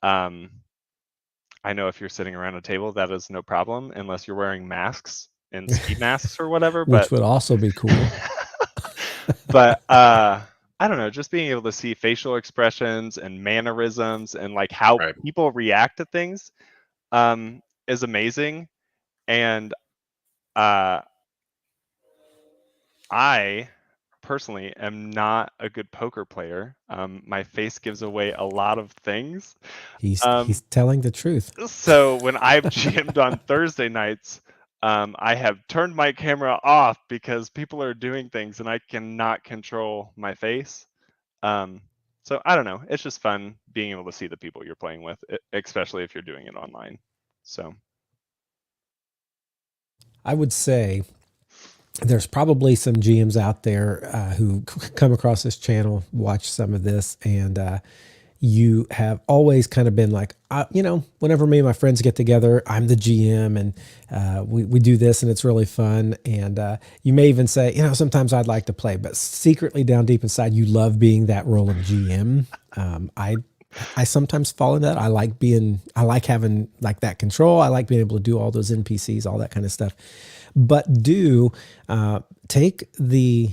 I know if you're sitting around a table, that is no problem unless you're wearing masks and ski masks or whatever. Which would also be cool. But I don't know, just being able to see facial expressions and mannerisms and like how people react to things is amazing. And I personally am not a good poker player. My face gives away a lot of things. He's telling the truth. So when I've GM'd on Thursday nights, I have turned my camera off because people are doing things and I cannot control my face. So I don't know. It's just fun being able to see the people you're playing with, especially if you're doing it online. So I would say there's probably some GMs out there who come across this channel, watch some of this, and you have always kind of been like, whenever me and my friends get together, I'm the GM, and we do this, and it's really fun. And you may even say, sometimes I'd like to play, but secretly down deep inside, you love being that role of GM. I sometimes fall in that. I like having like that control. I like being able to do all those NPCs, all that kind of stuff. But do take the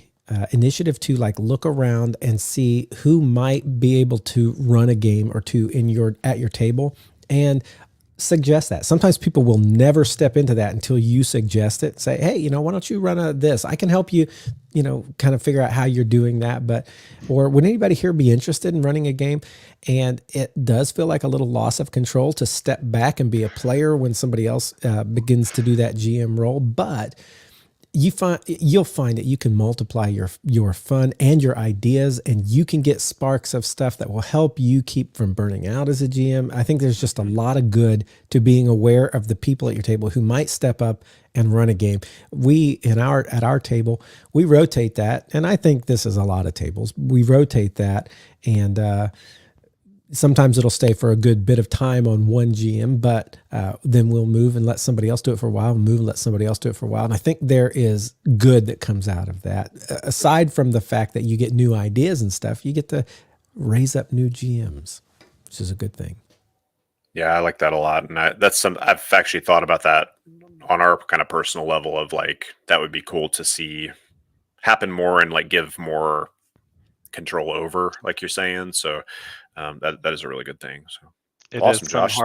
initiative to like look around and see who might be able to run a game or two at your table, and suggest that. Sometimes people will never step into that until you suggest it. Say, hey, why don't you run this? I can help you, kind of figure out how you're doing that. Or would anybody here be interested in running a game? And it does feel like a little loss of control to step back and be a player when somebody else begins to do that GM role. But you'll find that you can multiply your fun and your ideas, and you can get sparks of stuff that will help you keep from burning out as a GM. I think there's just a lot of good to being aware of the people at your table who might step up and run a game. At our table, we rotate that, and I think this is a lot of tables. We rotate that, and sometimes it'll stay for a good bit of time on one GM, but then we'll move and let somebody else do it for a while, move and let somebody else do it for a while. And I think there is good that comes out of that. Aside from the fact that you get new ideas and stuff, you get to raise up new GMs, which is a good thing. Yeah, I like that a lot. And I've actually thought about that on our kind of personal level of like, that would be cool to see happen more and like give more control over, like you're saying. So that is a really good thing. So it awesome, is Josh.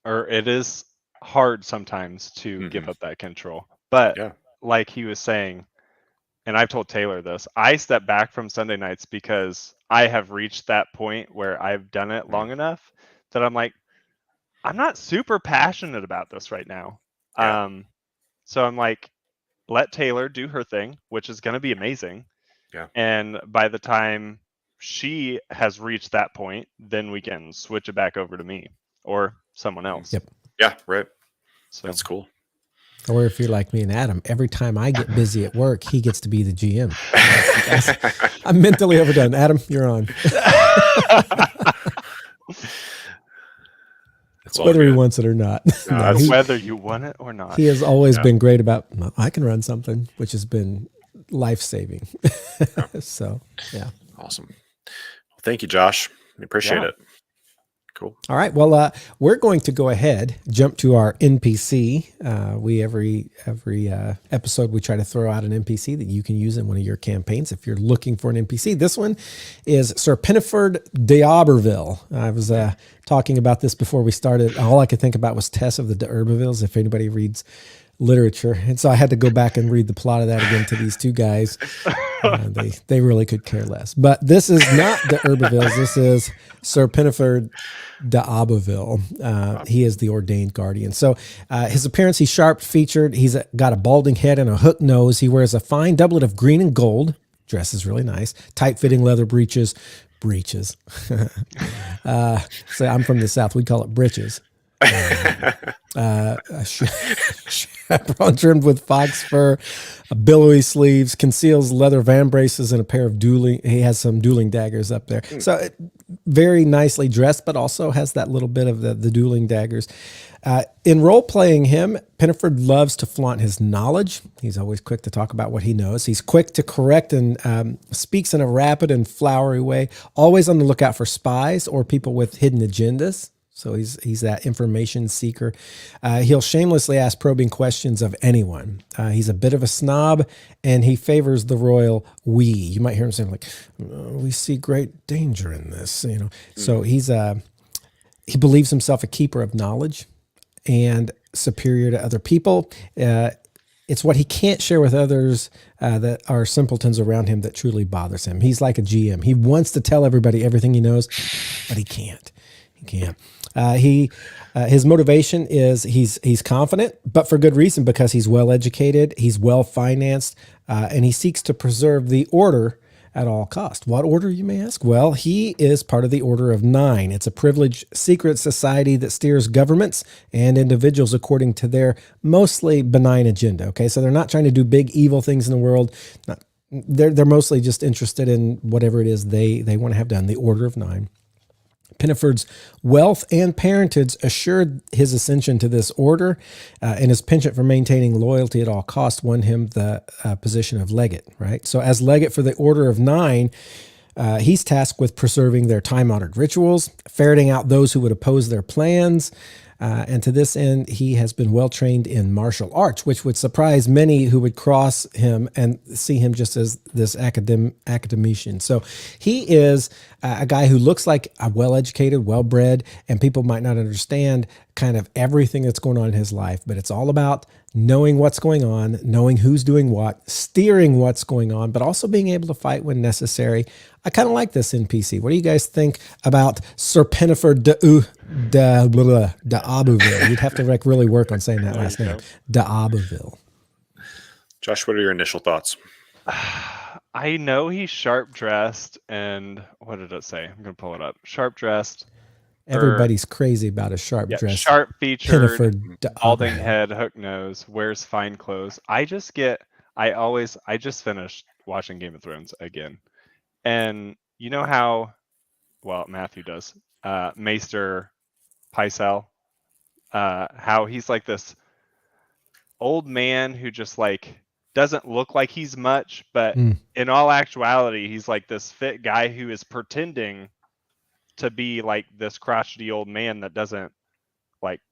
It is hard sometimes to give up that control. But like he was saying, and I've told Taylor this, I step back from Sunday nights because I have reached that point where I've done it long enough that I'm like, I'm not super passionate about this right now. So I'm like, let Taylor do her thing, which is going to be amazing. Yeah. And by the time she has reached that point, then we can switch it back over to me or someone else. Yep. Yeah, right. So that's cool. Or if you're like me and Adam, every time I get busy at work, he gets to be the GM. I'm mentally overdone. Adam, you're on. Whether he wants it or not. Whether you want it or not. He has always been great about, I can run something, which has been life-saving. So, yeah. Awesome. Well, thank you, Josh. We appreciate it. Cool. All right. Well, we're going to go ahead, jump to our NPC. Every episode, we try to throw out an NPC that you can use in one of your campaigns if you're looking for an NPC. This one is Sir Piniford d'Auberville. I was talking about this before we started. All I could think about was Tess of the d'Urbervilles, if anybody reads literature. And so I had to go back and read the plot of that again to these two guys. They really could care less. But this is not the d'Urbervilles. This is Sir Piniford d'Auberville. He is the ordained guardian. So his appearance, he's sharp-featured. He's got a balding head and a hook nose. He wears a fine doublet of green and gold. Dresses really nice. Tight-fitting leather breeches. So I'm from the South. We call it breeches. A chaperon trimmed with fox fur, billowy sleeves, conceals leather van braces, and a pair of he has some dueling daggers up there. So very nicely dressed, but also has that little bit of the dueling daggers. In role playing him, Peniford loves to flaunt his knowledge. He's always quick to talk about what he knows. He's quick to correct and speaks in a rapid and flowery way, always on the lookout for spies or people with hidden agendas. So he's that information seeker. He'll shamelessly ask probing questions of anyone. He's a bit of a snob, and he favors the royal we. You might hear him saying like, "We see great danger in this," you know. So he believes himself a keeper of knowledge and superior to other people. It's what he can't share with others that are simpletons around him that truly bothers him. He's like a GM. He wants to tell everybody everything he knows, but he can't. He can't. His motivation is he's confident, but for good reason, because he's well educated, he's well financed, and he seeks to preserve the order at all cost. What order, you may ask? Well, he is part of the Order of Nine. It's a privileged secret society that steers governments and individuals according to their mostly benign agenda. Okay, so they're not trying to do big evil things in the world. They're mostly just interested in whatever it is they want to have done. The Order of Nine. Peniford's wealth and parentage assured his ascension to this order, and his penchant for maintaining loyalty at all costs won him the position of legate, right? So as legate for the Order of Nine, he's tasked with preserving their time-honored rituals, ferreting out those who would oppose their plans, and to this end, he has been well trained in martial arts, which would surprise many who would cross him and see him just as this academician. So he is a guy who looks like a well-educated, well-bred, and people might not understand kind of everything that's going on in his life, but it's all about knowing what's going on, knowing who's doing what, steering what's going on, but also being able to fight when necessary. I kind of like this NPC. What do you guys think about Sir Peniford de Abbeville? You'd have to really work on saying that last name. De Abbeville. Josh, what are your initial thoughts? I know he's sharp dressed, and what did it say? I'm gonna pull it up. Sharp dressed. Everybody's crazy about a sharp dress. Sharp featured, Peniford balding head, hook nose, wears fine clothes. I just finished watching Game of Thrones again. And you know how, well, Matthew does, Maester Pycelle, how he's like this old man who just like doesn't look like he's much, but in all actuality, he's like this fit guy who is pretending to be like this crotchety old man that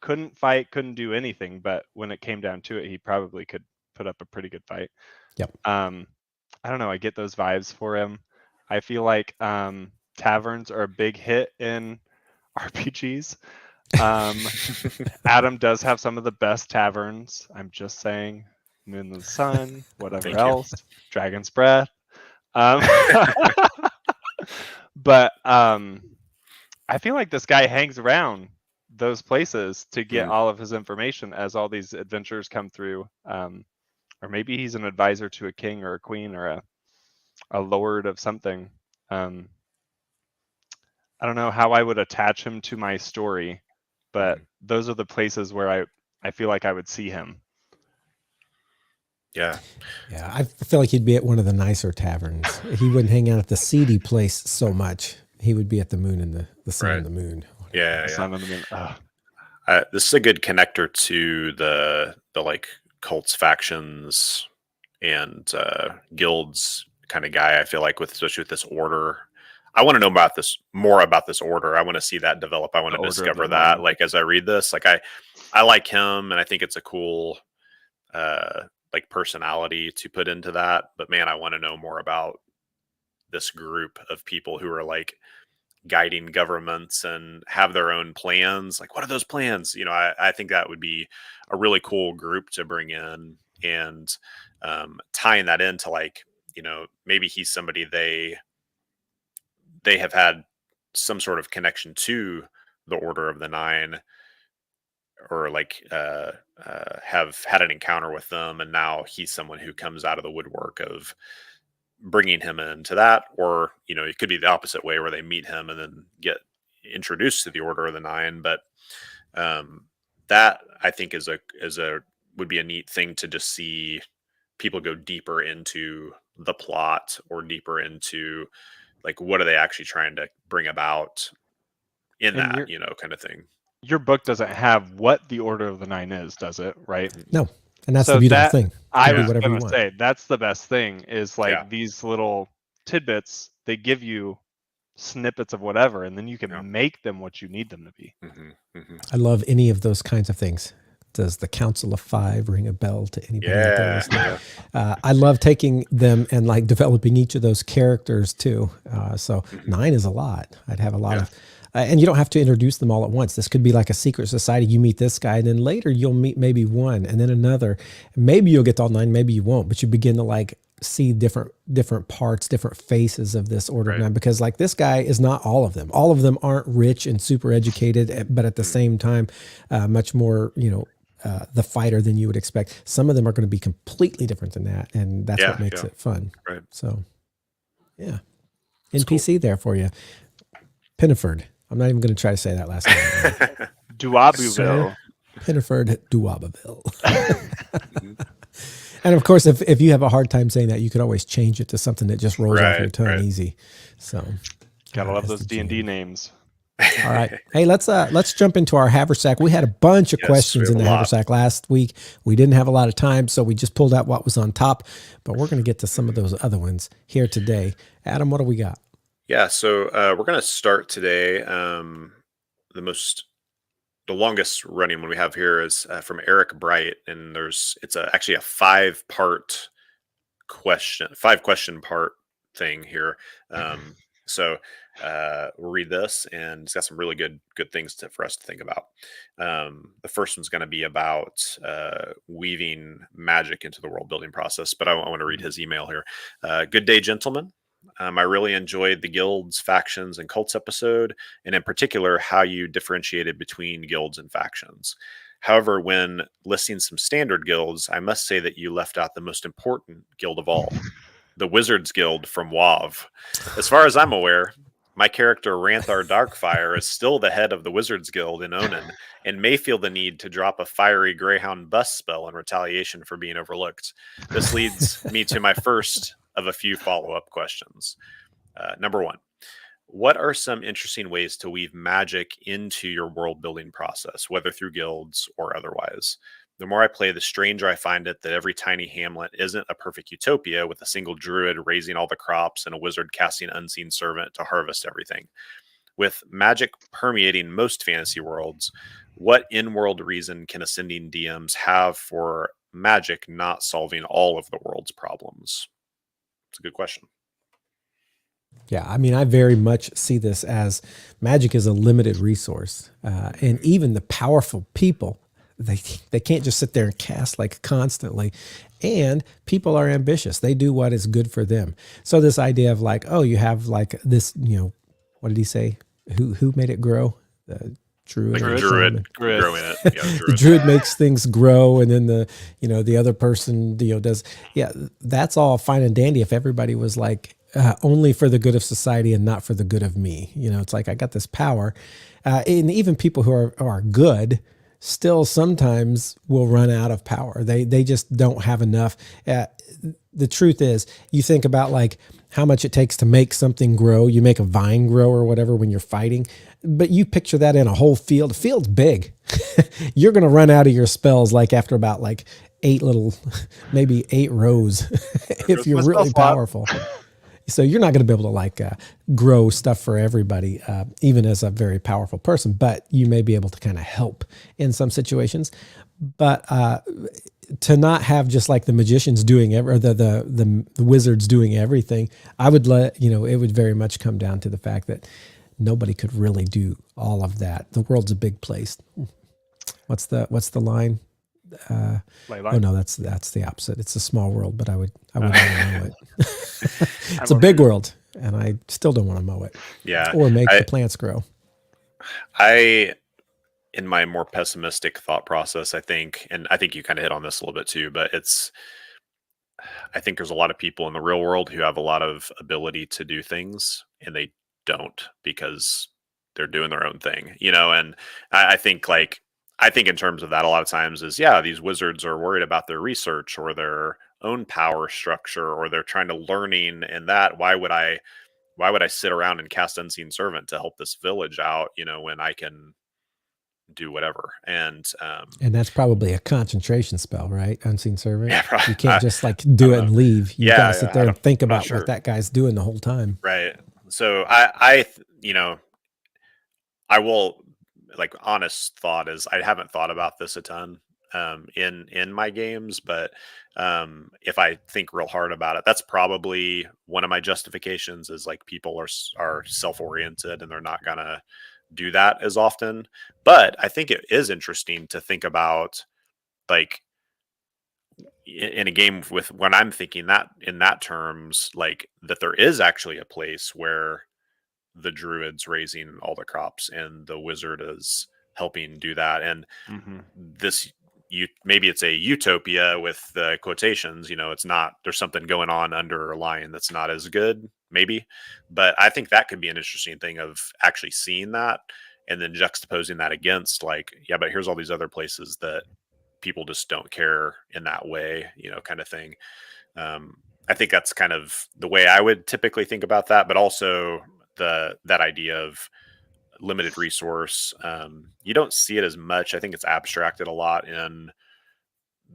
couldn't fight, couldn't do anything, but when it came down to it, he probably could put up a pretty good fight. Yep. I don't know, I get those vibes for him. I feel like taverns are a big hit in RPGs. Adam does have some of the best taverns. I'm just saying. Moon and the Sun, whatever else. Dragon's Breath. But I feel like this guy hangs around those places to get all of his information as all these adventures come through. Or maybe he's an advisor to a king or a queen or a lord of something. I don't know how I would attach him to my story, but those are the places where I feel like I would see him. Yeah. I feel like he'd be at one of the nicer taverns. He wouldn't hang out at the seedy place so much. He would be at the Moon and the Sun and the Moon. Yeah. Sun and the Moon. This is a good connector to the like cults, factions, and guilds kind of guy. I feel like especially with this order. I want to know more about this order. I want to see that develop. I want to discover that. Like as I read this, like I like him, and I think it's a cool like personality to put into that. But man, I want to know more about this group of people who are like guiding governments and have their own plans. Like, what are those plans? You know, I think that would be a really cool group to bring in, and tying that into like, you know, maybe he's somebody they have had some sort of connection to the Order of the Nine, or like have had an encounter with them, and now he's someone who comes out of the woodwork of bringing him into that. Or, you know, it could be the opposite way where they meet him and then get introduced to the Order of the Nine. But that I think would be a neat thing to just see people go deeper into the plot or deeper into like what are they actually trying to bring about in And that, kind of thing. your book doesn't have what the Order of the Nine is, does it? Right. No, and that's So the beautiful that thing. I You do was whatever you gonna want. say that's the best thing is like Yeah. these little tidbits. They give you snippets of whatever, and then you can make them what you need them to be. I love any of those kinds of things. Does the Council of Five ring a bell to anybody out there listening? I love taking them and like developing each of those characters too. So 9 is a lot. I'd have a lot of, and you don't have to introduce them all at once. This could be like a secret society. You meet this guy, and then later you'll meet maybe one, and then another. Maybe you'll get to all 9, maybe you won't. But you begin to like see different parts, different faces of this Order of Nine, because like this guy is not all of them. All of them aren't rich and super educated, but at the same time, much more, the fighter than you would expect. Some of them are going to be completely different than that, and that's what makes it fun. Right. So, yeah, NPC there for you, Pinneford. I'm not even going to try to say that last name. Duabuville. Pinneford Duabaville. And of course, if you have a hard time saying that, you could always change it to something that just rolls off your tongue easy. So, gotta love those D&D names. All right. Hey, let's jump into our Haversack. We had a bunch of questions in the Haversack last week. We didn't have a lot of time, so we just pulled out what was on top, but we're going to get to some of those other ones here today. Adam, what do we got? Yeah, so we're going to start today. The longest running one we have here is from Eric Bright, and it's actually a 5-part question part thing here. So we'll read this, and it's got some really good things for us to think about. The first one's going to be about weaving magic into the world building process, but I want to read his email here. Good day, gentlemen. I really enjoyed the guilds, factions, and cults episode, and in particular, how you differentiated between guilds and factions. However, when listing some standard guilds, I must say that you left out the most important guild of all, the Wizards Guild from WoW. As far as I'm aware, my character Ranthar Darkfire is still the head of the Wizards Guild in Onan, and may feel the need to drop a fiery Greyhound bust spell in retaliation for being overlooked. This leads me to my first of a few follow-up questions. Number 1, what are some interesting ways to weave magic into your world building process, whether through guilds or otherwise? The more I play, the stranger I find it that every tiny hamlet isn't a perfect utopia with a single druid raising all the crops and a wizard casting unseen servant to harvest everything. With magic permeating most fantasy worlds, what in-world reason can ascending DMs have for magic not solving all of the world's problems? It's a good question. Yeah, I mean, I very much see this as magic is a limited resource. And even the powerful people, they can't just sit there and cast like constantly. And people are ambitious. They do what is good for them. So this idea of like, oh, you have like this, what did he say? Who made it grow? The druid. Like druid growing it. Yeah, the druid makes things grow, and then the other person does. Yeah, that's all fine and dandy if everybody was like only for the good of society and not for the good of me. It's like I got this power, and even people who are good still sometimes will run out of power. They just don't have enough. The truth is, you think about like how much it takes to make something grow. You make a vine grow or whatever when you're fighting, but you picture that in a whole field. The field's big. You're going to run out of your spells like after about like 8 rows if you're really powerful. So you're not going to be able to like grow stuff for everybody, even as a very powerful person, but you may be able to kind of help in some situations. But to not have just like the magicians doing or the wizards doing everything, I would it would very much come down to the fact that nobody could really do all of that. The world's a big place. What's the line? Oh no, that's the opposite. It's a small world, but I would want to mow it. It's a big world, and I still don't want to mow it. Yeah, or make the plants grow. In my more pessimistic thought process, I think you kind of hit on this a little bit too, but I think there's a lot of people in the real world who have a lot of ability to do things, and they don't because they're doing their own thing, and I think in terms of that, a lot of times is, these wizards are worried about their research or their own power structure, or they're trying to learning and that. Why would I why would I sit around and cast Unseen Servant to help this village out, when I can do whatever? And that's probably a concentration spell, right? Unseen Servant. Yeah, probably. You can't just like do it and leave. You got to sit there and think about sure. what that guy's doing the whole time. Right. So I will, like, honest thought is I haven't thought about this a ton in my games, but if I think real hard about it, that's probably one of my justifications is like people are self-oriented and they're not gonna do that as often. But I think it is interesting to think about, like, in a game with when I'm thinking that in that terms, like that there is actually a place where the druid's raising all the crops and the wizard is helping do that. And this, maybe it's a utopia with the quotations, it's not, there's something going on underlying that's not as good, maybe. But I think that could be an interesting thing of actually seeing that and then juxtaposing that against, like, yeah, but here's all these other places that people just don't care in that way, kind of thing. I think that's kind of the way I would typically think about that, but also that idea of limited resource. You don't see it as much. I think it's abstracted a lot in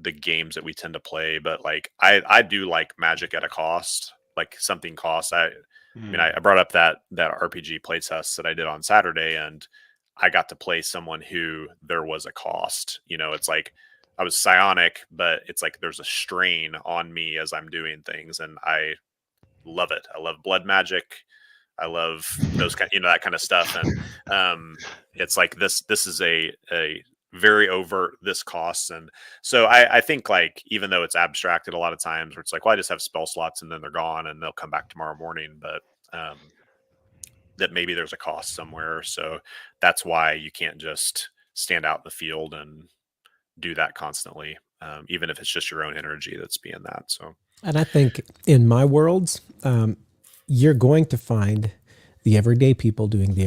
the games that we tend to play, but like I do like magic at a cost, like something costs. I mean, I brought up that RPG playtest that I did on Saturday, and I got to play someone who there was a cost. It's like I was psionic, but it's like there's a strain on me as I'm doing things, and I love it. I love blood magic. I love those kind, that kind of stuff. And it's like this is a very overt, this costs. And so I think, like, even though it's abstracted a lot of times where it's like, well, I just have spell slots and then they're gone and they'll come back tomorrow morning. But that maybe there's a cost somewhere. So that's why you can't just stand out in the field and do that constantly, even if it's just your own energy that's being that. So, and I think in my worlds, you're going to find the everyday people doing the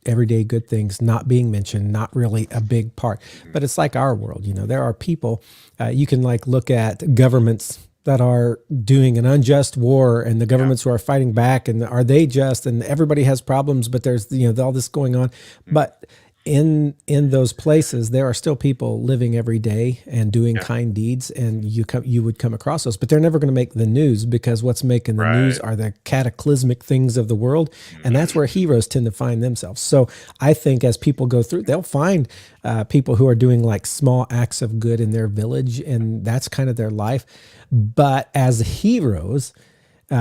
everyday good things, not being mentioned, not really a big part. But it's like our world, there are people, you can like look at governments that are doing an unjust war and the governments who are fighting back, and are they just, and everybody has problems, but there's, all this going on. But in those places, there are still people living every day and doing kind deeds, and you would come across those, but they're never going to make the news, because what's making the news are the cataclysmic things of the world, and that's where heroes tend to find themselves. So I think as people go through, they'll find people who are doing like small acts of good in their village, and that's kind of their life. But as heroes,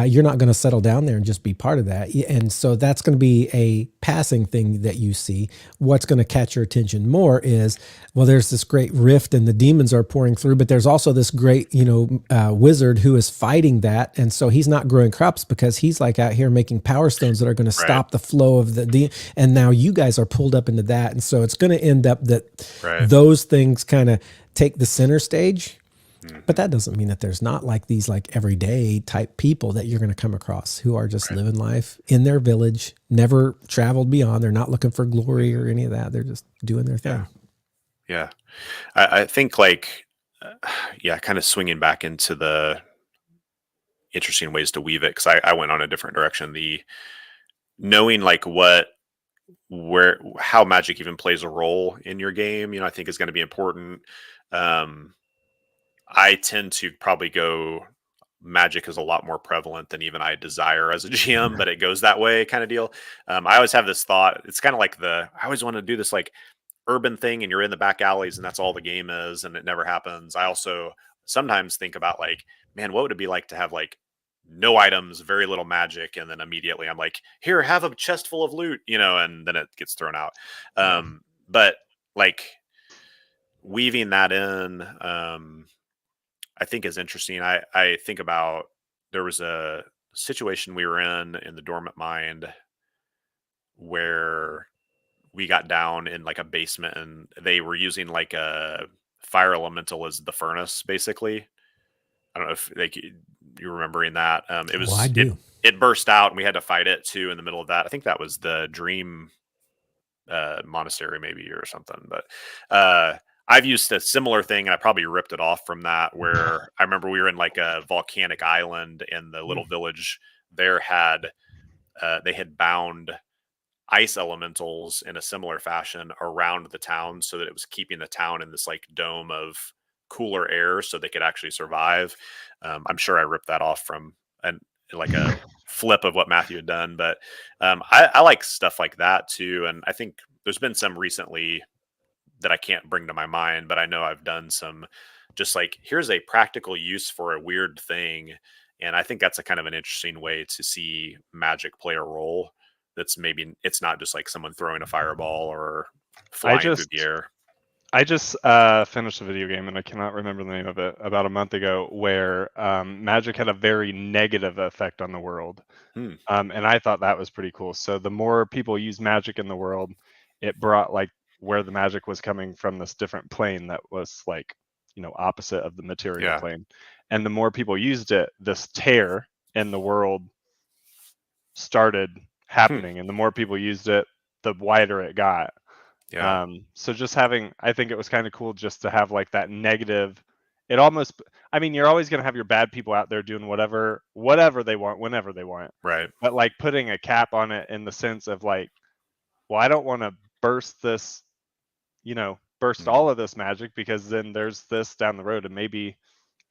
you're not going to settle down there and just be part of that. And so that's going to be a passing thing that you see. What's going to catch your attention more is, well, there's this great rift and the demons are pouring through, but there's also this great, wizard who is fighting that. And so he's not growing crops because he's like out here making power stones that are going to stop the flow of and now you guys are pulled up into that. And so it's going to end up that those things kind of take the center stage. But that doesn't mean that there's not like these like everyday type people that you're going to come across who are just living life in their village, never traveled beyond. They're not looking for glory or any of that. They're just doing their thing. Yeah. I think like, kind of swinging back into the interesting ways to weave it, because I went on a different direction. The knowing like how magic even plays a role in your game, I think is going to be important. I tend to probably go, magic is a lot more prevalent than even I desire as a GM, but it goes that way kind of deal. I always have this thought. It's kind of like I always want to do this like urban thing, and you're in the back alleys and that's all the game is, and it never happens. I also sometimes think about like, man, what would it be like to have like no items, very little magic, and then immediately I'm like, here, have a chest full of loot, and then it gets thrown out. But like weaving that in, I think is interesting. I think about, there was a situation we were in the Dormant Mind where we got down in like a basement, and they were using like a fire elemental as the furnace, basically. I don't know if you're remembering that. It was, I do. It burst out and we had to fight it too in the middle of that. I think that was the Dream Monastery maybe, or something. But I've used a similar thing, and I probably ripped it off from that, where I remember we were in like a volcanic island, and the little village there had they had bound ice elementals in a similar fashion around the town so that it was keeping the town in this like dome of cooler air so they could actually survive. I'm sure I ripped that off from like a flip of what Matthew had done, but I like stuff like that too. And I think there's been some recently that I can't bring to my mind, but I know I've done some just like, here's a practical use for a weird thing. And I think that's a kind of an interesting way to see Magic play a role. That's maybe it's not just like someone throwing a fireball or flying through the air. I just finished a video game, and I cannot remember the name of it, about a month ago, where magic had a very negative effect on the world. And I thought that was pretty cool. So the more people use magic in the world, it brought like where the magic was coming from this different plane that was like, opposite of the material plane. And the more people used it, this tear in the world started happening. And the more people used it, the wider it got. Yeah. So just having, I think it was kind of cool just to have like that negative. It almost, I mean, you're always going to have your bad people out there doing whatever they want, whenever they want. Right. But like putting a cap on it in the sense of like, well, I don't want to burst this, burst all of this magic, because then there's this down the road. And maybe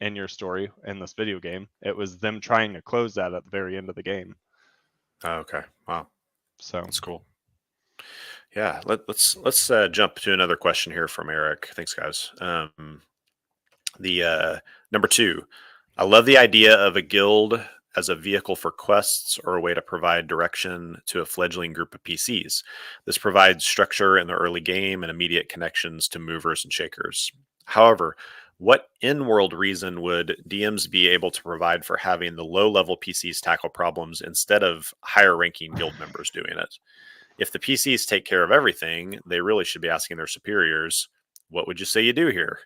in your story in this video game, it was them trying to close that at the very end of the game. Oh, okay. Wow. So that's cool. Yeah, let's jump to another question here from Eric. Thanks, guys. The number 2, I love the idea of a guild as a vehicle for quests or a way to provide direction to a fledgling group of PCs. This provides structure in the early game and immediate connections to movers and shakers. However, what in-world reason would DMs be able to provide for having the low-level PCs tackle problems instead of higher-ranking guild members doing it? If the PCs take care of everything, they really should be asking their superiors, what would you say you do here?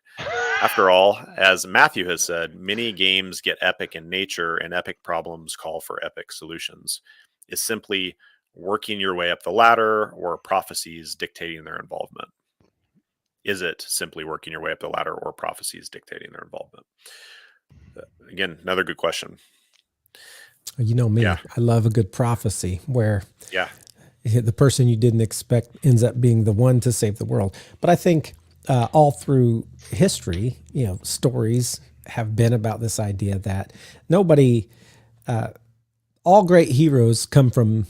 After all, as Matthew has said, many games get epic in nature, and epic problems call for epic solutions. Is simply working your way up the ladder, or prophecies dictating their involvement? Is it simply working your way up the ladder, or prophecies dictating their involvement? Again, another good question. You know me, I love a good prophecy where the person you didn't expect ends up being the one to save the world. But I think all through history, stories have been about this idea that all great heroes come from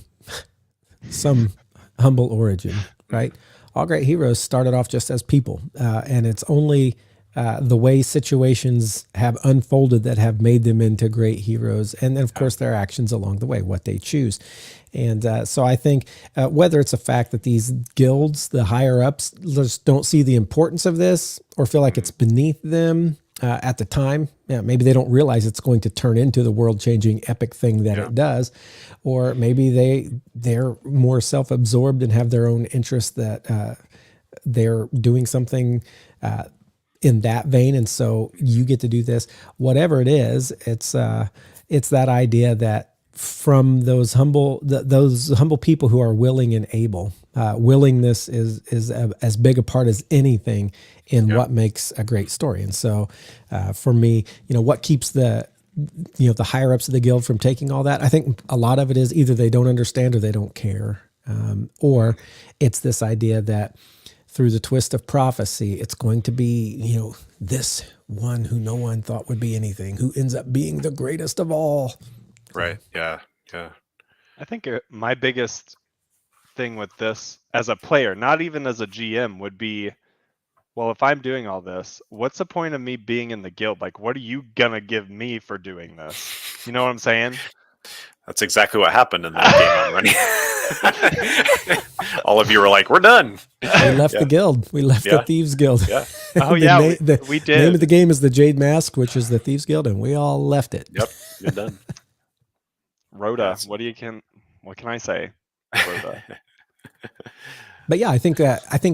some humble origin, right? All great heroes started off just as people, and it's only the way situations have unfolded that have made them into great heroes. And then, of course, their actions along the way, what they choose. And so I think whether it's a fact that these guilds, the higher ups, just don't see the importance of this or feel like it's beneath them at the time. Maybe they don't realize it's going to turn into the world-changing epic thing that it does. Or maybe they're more self-absorbed and have their own interests that they're doing something in that vein. And so you get to do this. Whatever it is, it's that idea that from those humble people who are willing and able, willingness is as big a part as anything in what makes a great story. And so for me, what keeps the higher ups of the guild from taking all that, I think a lot of it is either they don't understand or they don't care. Or it's this idea that through the twist of prophecy, it's going to be, this one who no one thought would be anything, who ends up being the greatest of all. Right. Yeah. I think my biggest thing with this as a player, not even as a GM, would be, well, if I'm doing all this, what's the point of me being in the guild? Like, what are you gonna give me for doing this? You know what I'm saying? That's exactly what happened in that game I'm running. All of you were like, we're done. We left the guild. We left the Thieves Guild. Yeah. Oh, we did. The name of the game is the Jade Mask, which is the Thieves Guild, and we all left it. Yep, you're done. Rhoda, what can I say? Rhoda. But yeah, I think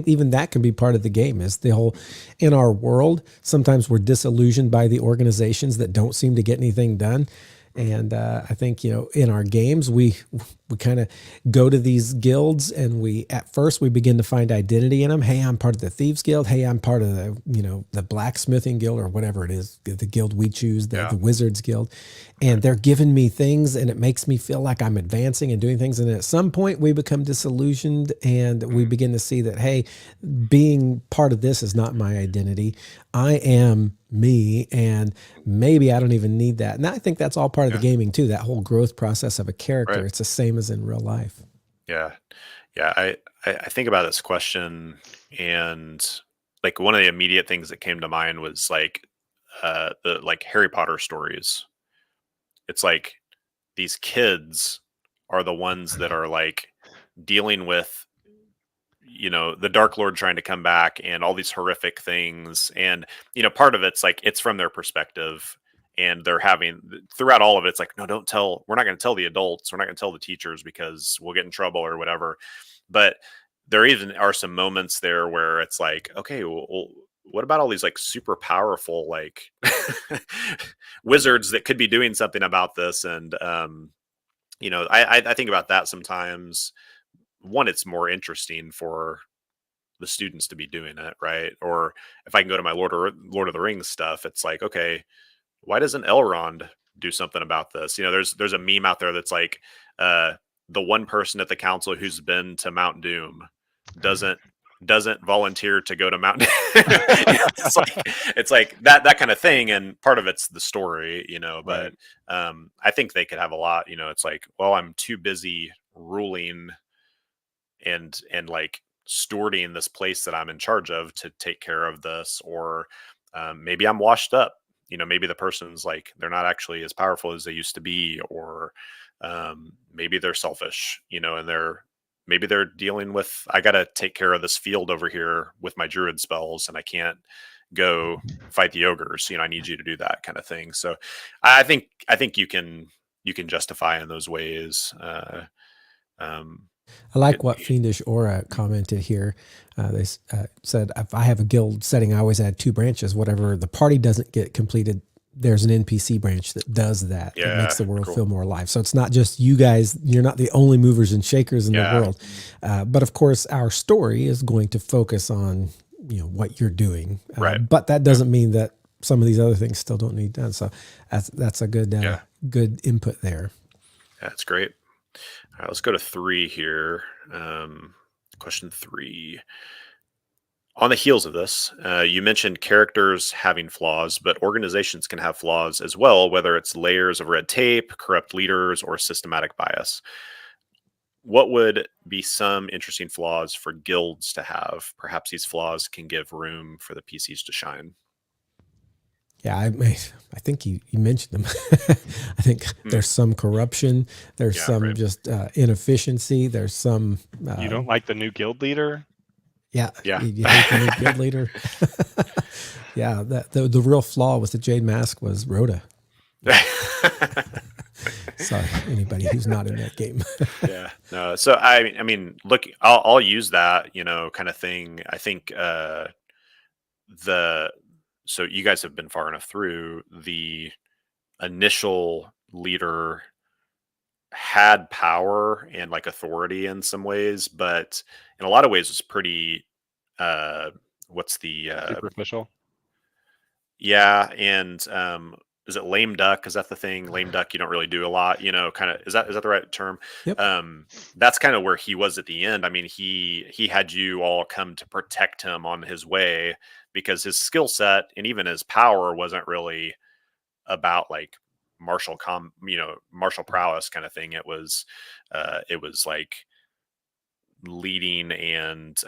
even that can be part of the game, is the whole, in our world, sometimes we're disillusioned by the organizations that don't seem to get anything done. And I think, in our games, we kind of go to these guilds, and at first we begin to find identity in them. Hey, I'm part of the Thieves Guild. Hey, I'm part of the Blacksmithing Guild, or whatever it is, the guild we choose, the Wizards Guild. And they're giving me things, and it makes me feel like I'm advancing and doing things. And at some point we become disillusioned, and we begin to see that, hey, being part of this is not my identity. I am me, and maybe I don't even need that. And I think that's all part of the gaming too, that whole growth process of a character. Right. It's the same as in real life. Yeah. I think about this question, and like one of the immediate things that came to mind was like the Harry Potter stories. It's like these kids are the ones that are like dealing with the Dark Lord trying to come back and all these horrific things. And part of it's like it's from their perspective, and they're having throughout all of it, it's like, no, we're not going to tell the adults, we're not going to tell the teachers because we'll get in trouble or whatever. But there even are some moments there where it's like, okay, well, what about all these like super powerful like wizards that could be doing something about this? And I think about that sometimes. One, it's more interesting for the students to be doing it, right? Or if I can go to my Lord of the Rings stuff, it's like, okay, why doesn't Elrond do something about this? There's a meme out there that's like, the one person at the council who's been to Mount Doom doesn't volunteer to go to Mount Doom. it's like that kind of thing, and part of it's the story, but I think they could have a lot. It's like, well, I'm too busy ruling and like stewarding this place that I'm in charge of to take care of this. Or maybe I'm washed up, maybe the person's like, they're not actually as powerful as they used to be. Or maybe they're selfish, and maybe they're dealing with, I got to take care of this field over here with my druid spells, and I can't go fight the ogres. I need you to do that kind of thing. So I think you can justify in those ways. I like what Fiendish Aura commented here. They said, if I have a guild setting, I always add 2 branches. Whatever the party doesn't get completed, there's an NPC branch that does that. It makes the world feel more alive. So it's not just you guys. You're not the only movers and shakers in the world. But of course, our story is going to focus on what you're doing. Right. But that doesn't mean that some of these other things still don't need done. So that's a good good input there. That's great. All right, let's go to 3 here. Question 3. On the heels of this, you mentioned characters having flaws, but organizations can have flaws as well, whether it's layers of red tape, corrupt leaders, or systematic bias. What would be some interesting flaws for guilds to have? Perhaps these flaws can give room for the PCs to shine. Yeah, I think you mentioned them. I think there's some corruption. There's some just inefficiency. There's some. You don't like the new guild leader? Yeah. You hate the new guild leader? Yeah, the real flaw with the Jade Mask was Rhoda. Sorry, anybody who's not in that game. No. So I mean, look, I'll use that, kind of thing. I think so you guys have been far enough through. The initial leader had power and like authority in some ways, but in a lot of ways was pretty superficial. Yeah. And is it lame duck? Is that the thing? Lame duck, you don't really do a lot, kind of, is that the right term? Yep. That's kind of where he was at the end. I mean, he had you all come to protect him on his way, because his skill set and even his power wasn't really about like martial prowess kind of thing. It was like leading and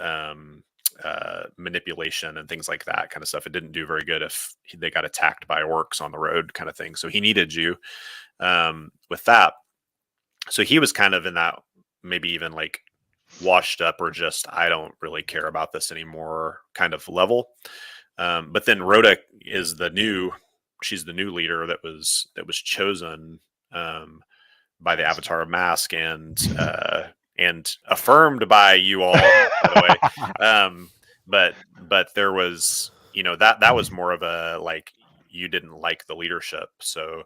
manipulation and things like that kind of stuff. It didn't do very good if they got attacked by orcs on the road kind of thing. So he needed you with that. So he was kind of in that, maybe even like washed up, or just, I don't really care about this anymore kind of level. But then Rhoda is she's the new leader that was chosen by the Avatar of Mask and affirmed by you all, by the way. But there was, that was more of a like, you didn't like the leadership. So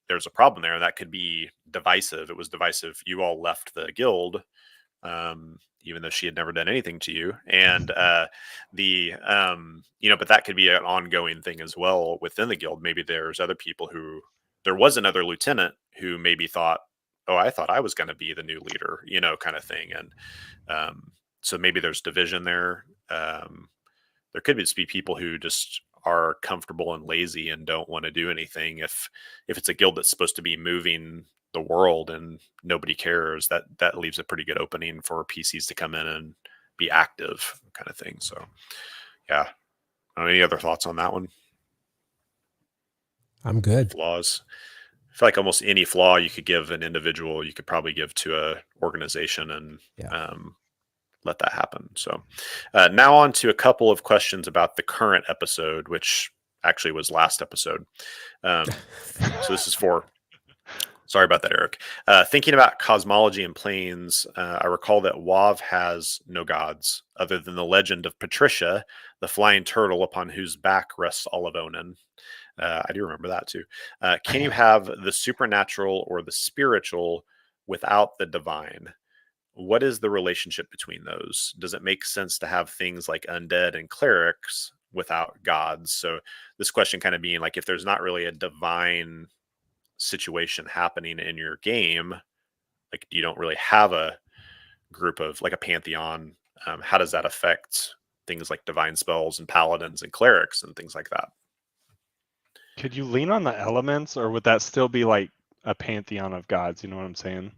there's a problem there. That could be divisive. It was divisive. You all left the guild, even though she had never done anything to you. And but that could be an ongoing thing as well within the guild. Maybe there's other people who, there was another lieutenant who maybe thought, oh, I thought I was going to be the new leader, kind of thing. And so maybe there's division there. There could just be people who just are comfortable and lazy and don't want to do anything. If it's a guild that's supposed to be moving the world and nobody cares, that leaves a pretty good opening for PCs to come in and be active, kind of thing. So yeah. Any other thoughts on that one? I'm good. Flaws. I feel like almost any flaw you could give an individual, you could probably give to a organization, and let that happen. So now on to a couple of questions about the current episode, which actually was last episode. So this is for, sorry about that, Eric. Thinking about cosmology and planes, I recall that WoW has no gods other than the legend of Patricia, the flying turtle upon whose back rests Olivonen. I do remember that too. Can you have the supernatural or the spiritual without the divine? What is the relationship between those? Does it make sense to have things like undead and clerics without gods? So this question kind of being like, if there's not really a divine situation happening in your game, like you don't really have a group of like a pantheon, how does that affect things like divine spells and paladins and clerics and things like that? Could you lean on the elements, or would that still be like a pantheon of gods? You know what I'm saying?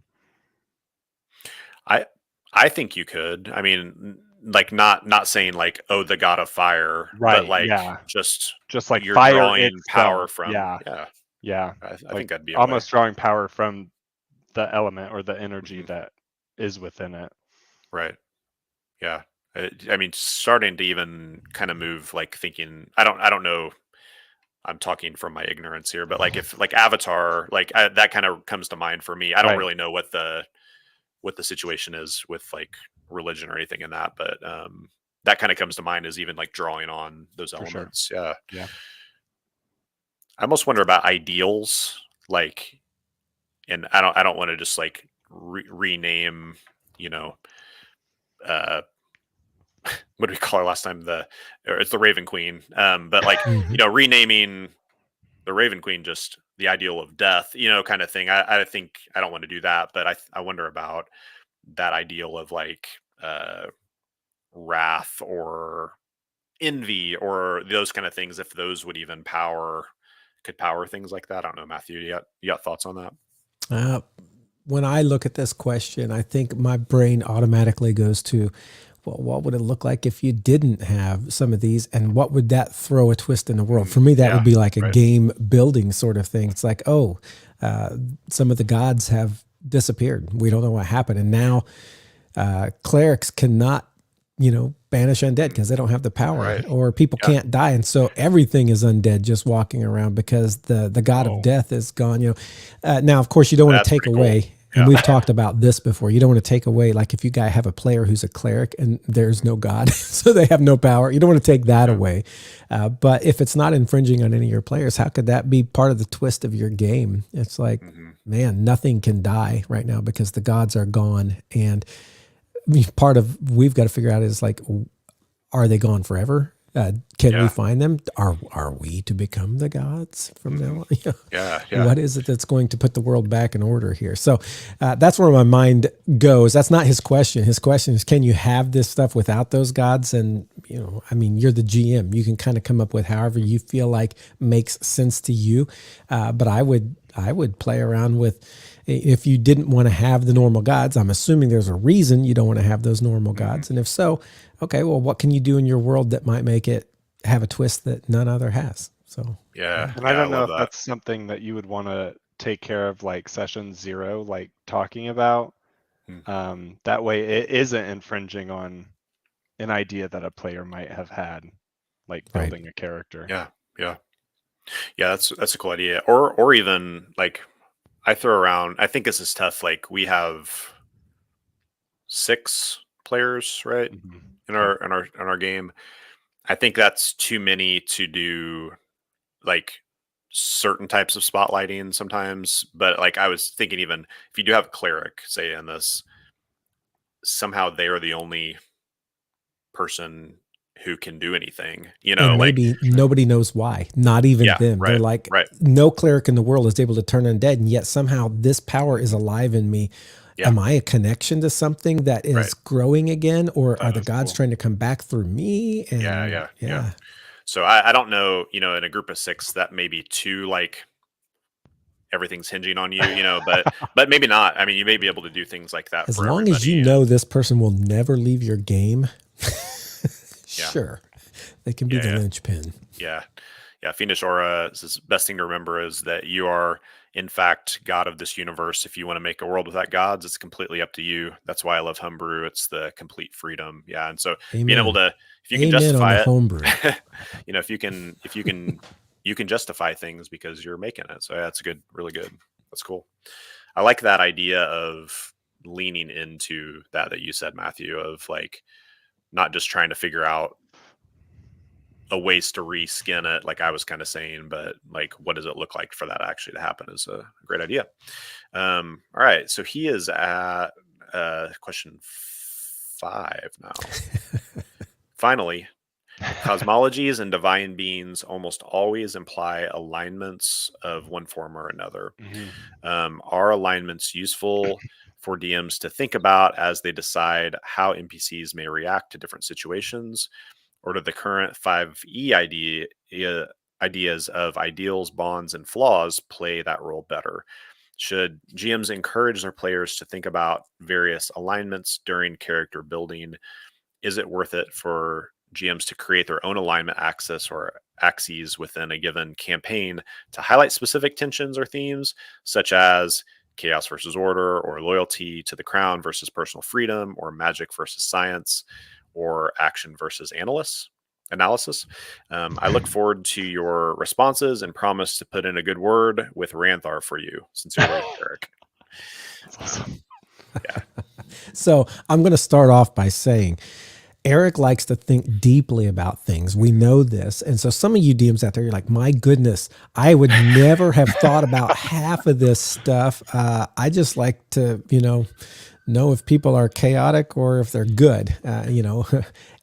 I think you could. I mean, like not saying like, oh, the god of fire, right? But like just like you're fire drawing itself. Power from. Yeah. I like think that'd be almost drawing power from the element or the energy that is within it. Right. Yeah. I mean, starting to even kind of move, like thinking. I don't know. I'm talking from my ignorance here, but like if like Avatar, like that kind of comes to mind for me. I don't really know what the situation is with like religion or anything in that, but that kind of comes to mind as even like drawing on those elements. Sure. Yeah. I almost wonder about ideals, like, and I don't want to just like rename, what do we call her last time? It's the Raven Queen. But like, renaming the Raven Queen just the ideal of death, kind of thing. I think I don't want to do that, but I wonder about that ideal of like wrath or envy or those kind of things, if those would even could power things like that. I don't know, Matthew, you got thoughts on that? When I look at this question, I think my brain automatically goes to, well, what would it look like if you didn't have some of these, and what would that throw a twist in the world? For me, that would be like a game building sort of thing. It's like, some of the gods have disappeared. We don't know what happened. And now clerics cannot, banish undead because they don't have the power, or people can't die. And so everything is undead just walking around because the god of death is gone. Now, of course, you don't want to take away. Cool. And we've talked about this before. You don't want to take away, like if you guys have a player who's a cleric and there's no god, so they have no power. You don't want to take that away. But if it's not infringing on any of your players, how could that be part of the twist of your game? It's like, man, nothing can die right now because the gods are gone. And part of we've got to figure out is like, are they gone forever? Can we find them? Are we to become the gods from now on? What is it that's going to put the world back in order here? So that's where my mind goes. That's not his question. His question is, can you have this stuff without those gods? And, you're the GM. You can kind of come up with however you feel like makes sense to you. But I would play around with, if you didn't want to have the normal gods, I'm assuming there's a reason you don't want to have those normal gods. And if so, okay, well, what can you do in your world that might make it have a twist that none other has? So and I don't know if that's something that you would want to take care of, like session 0, like talking about. That way it isn't infringing on an idea that a player might have had, like building a character. Yeah, that's a cool idea. Or even like, I throw around, I think this is tough. Like we have 6 players, right? In our game. I think that's too many to do like certain types of spotlighting sometimes, but like I was thinking, even if you do have a cleric, say in this, somehow they are the only person who can do anything, And like, maybe nobody knows why, not even yeah, them. They're right, like, right. no cleric in the world is able to turn undead, and yet somehow this power is alive in me. Yeah. Am I a connection to something that is Right. growing again, or That are the is gods cool. trying to come back through me? And Yeah. So I don't know, in a group of 6, that may be too, like, everything's hinging on you, but maybe not. I mean, you may be able to do things like that As for long everybody. as you know this person will never leave your game, sure, they can be the linchpin. Yeah. Fiendish Aura, the best thing to remember is that you are, in fact, God of this universe. If you want to make a world without gods, it's completely up to you. That's why I love homebrew. It's the complete freedom. Yeah. And so Amen. being able to, if you can Amen justify on the it, homebrew. you can justify things because you're making it. So yeah, that's good. Really good. That's cool. I like that idea of leaning into that you said, Matthew, of like, not just trying to figure out a ways to reskin it, like I was kind of saying, but like, what does it look like for that actually to happen is a great idea. All right. So he is at question 5 now. Finally, cosmologies and divine beings almost always imply alignments of one form or another. Are alignments useful for DMs to think about as they decide how NPCs may react to different situations? Or do the current 5E ideas of ideals, bonds, and flaws play that role better? Should GMs encourage their players to think about various alignments during character building? Is it worth it for GMs to create their own alignment axis or axes within a given campaign to highlight specific tensions or themes, such as chaos versus order, or loyalty to the crown versus personal freedom, or magic versus science, or action versus analysis? I look forward to your responses and promise to put in a good word with Ranthar for you. Sincerely, Eric. That's awesome. Yeah. So I'm going to start off by saying Eric likes to think deeply about things. We know this. And so some of you DMs out there, you're like, my goodness, I would never have thought about half of this stuff. I just like to, know if people are chaotic or if they're good,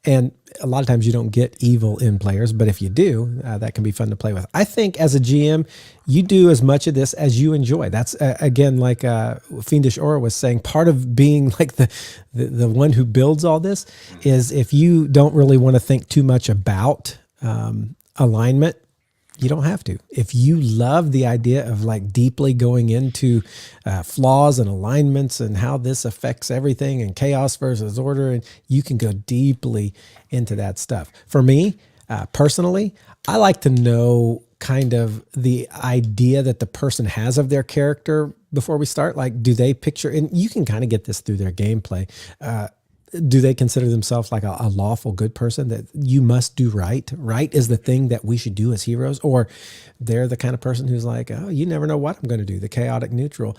and a lot of times you don't get evil in players, but if you do, that can be fun to play with. I think as a GM, you do as much of this as you enjoy. That's again, like Fiendish Aura was saying, part of being like the one who builds all this is if you don't really want to think too much about alignment, you don't have to. If you love the idea of like deeply going into flaws and alignments and how this affects everything and chaos versus order, and you can go deeply into that stuff. For me, personally, I like to know kind of the idea that the person has of their character before we start. Like, do they picture, and you can kind of get this through their gameplay, do they consider themselves like a lawful good person that you must do right? Right is the thing that we should do as heroes, or they're the kind of person who's like, oh, you never know what I'm going to do, the chaotic neutral.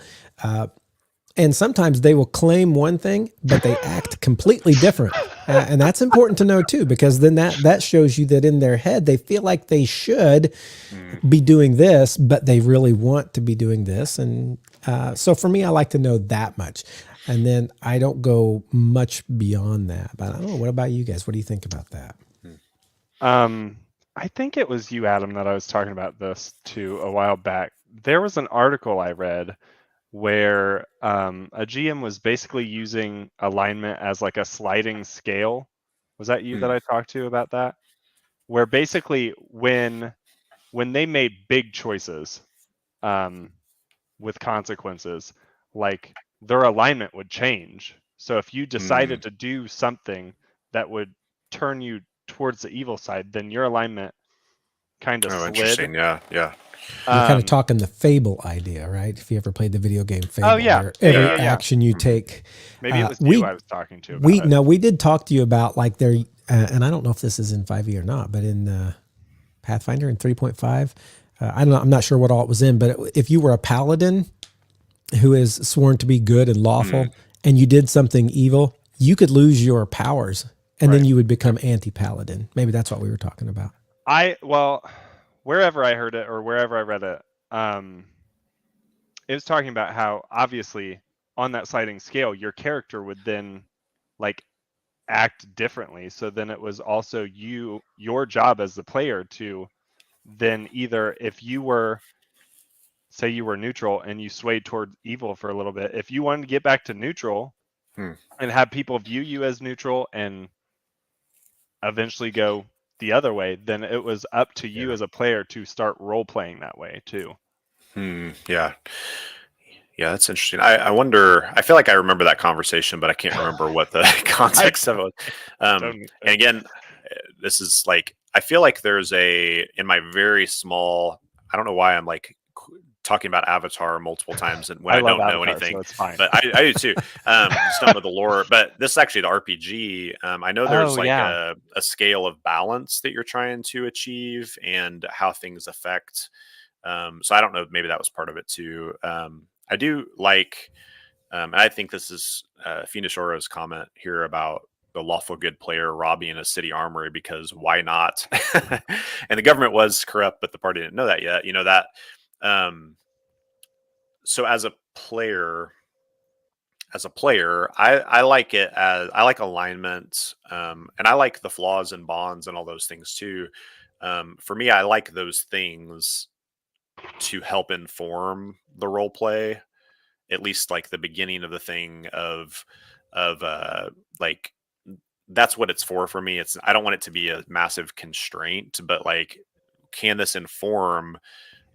And sometimes they will claim one thing, but they act completely different. And that's important to know too, because then that shows you that in their head, they feel like they should be doing this, but they really want to be doing this. And so for me, I like to know that much. And then I don't go much beyond that. But I don't know. What about you guys? What do you think about that? I think it was you, Adam, that I was talking about this to a while back. There was an article I read where a GM was basically using alignment as like a sliding scale. Was that you that I talked to about that? Where basically when they made big choices with consequences, like their alignment would change. So if you decided to do something that would turn you towards the evil side, then your alignment kind of slid. Interesting. Yeah. You're kind of talking the Fable idea, right? If you ever played the video game Fable, oh yeah, where every action you take. Maybe it was you I was talking to. We did talk to you about like their, and I don't know if this is in 5e or not, but in Pathfinder in 3.5, I'm not sure what all it was in, but if you were a paladin who is sworn to be good and lawful, and you did something evil, you could lose your powers, and then you would become anti-paladin. Maybe that's what we were talking about. wherever I heard it or wherever I read it, it was talking about how obviously on that sliding scale, your character would then like act differently. So then it was also your job as the player to then either, if you were, say you were neutral and you swayed toward evil for a little bit, if you wanted to get back to neutral and have people view you as neutral and eventually go the other way, then it was up to you as a player to start role playing that way too. Yeah. Yeah, that's interesting. I wonder, I feel like I remember that conversation, but I can't remember what the context of it was. And again, this is like, I feel like there's in my very small, I don't know why I'm like talking about Avatar multiple times and when I don't know anything, so it's fine. but I do too. Just don't know the lore, but this is actually the RPG. I know there's a scale of balance that you're trying to achieve and how things affect. So I don't know, maybe that was part of it too. I do like, and I think this is Finishoro's comment here about the lawful good player robbing a city armory, because why not? And the government was corrupt, but the party didn't know that yet. You know that. So as a player, I like it as I like alignment, and I like the flaws and bonds and all those things too. For me, I like those things to help inform the role play, at least like the beginning of the thing of like, that's what it's for me. I don't want it to be a massive constraint, but like, can this inform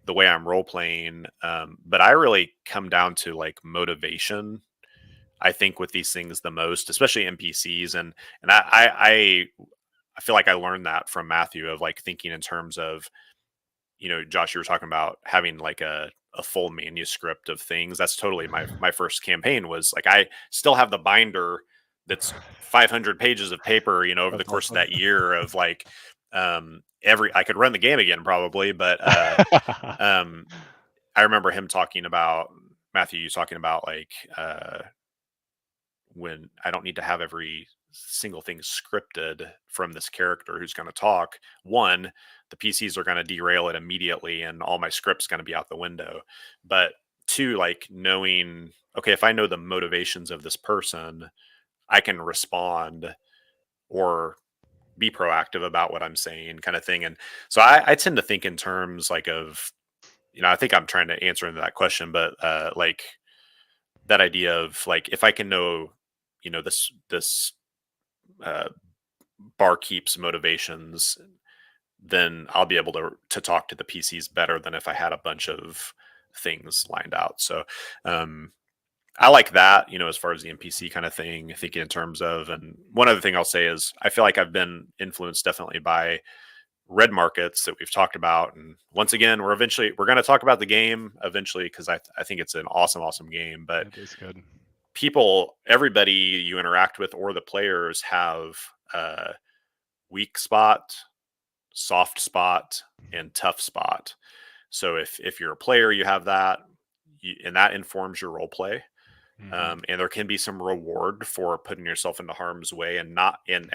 the way I'm role playing? But I really come down to like motivation, I think, with these things the most, especially NPCs. And I feel like I learned that from Matthew, of like thinking in terms of, you know, Josh, you were talking about having like a full manuscript of things. That's totally my first campaign was like, I still have the binder that's 500 pages of paper, you know, over the course of that year of like, I could run the game again probably, but I remember him talking about, Matthew, you talking about like, when I don't need to have every single thing scripted from this character who's going to talk. One, the PCs are going to derail it immediately and all my script's going to be out the window. But two, like knowing, okay, if I know the motivations of this person, I can respond or be proactive about what I'm saying, kind of thing. And so I tend to think in terms like of, you know, I think I'm trying to answer into that question, but like that idea of like, if I can know, you know, this barkeep's motivations, then I'll be able to talk to the PCs better than if I had a bunch of things lined out. So I like that, you know, as far as the NPC kind of thing, thinking in terms of, and one other thing I'll say is I feel like I've been influenced definitely by red markets that we've talked about. And once again, we're going to talk about the game eventually, because I think it's an awesome game, but it is good. Everybody you interact with or the players have a weak spot, soft spot, and tough spot. So if you're a player, you have that, and that informs your role play. And there can be some reward for putting yourself into harm's way and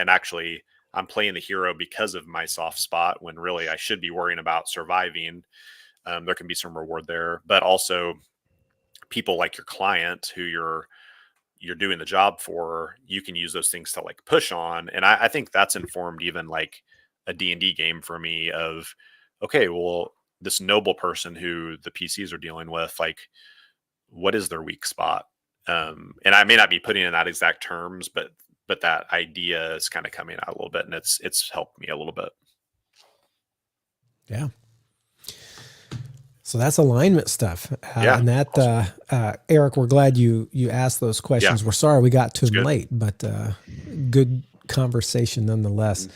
actually I'm playing the hero because of my soft spot when really I should be worrying about surviving. There can be some reward there, but also people like your client who you're doing the job for, you can use those things to like push on. And I think that's informed even like a D&D game for me of, okay, well, this noble person who the PCs are dealing with, like, what is their weak spot? And I may not be putting in that exact terms, but that idea is kind of coming out a little bit, and it's helped me a little bit. Yeah. So that's alignment stuff. And that, awesome. Eric, we're glad you asked those questions. Yeah. We're sorry we got to them late, but good conversation nonetheless.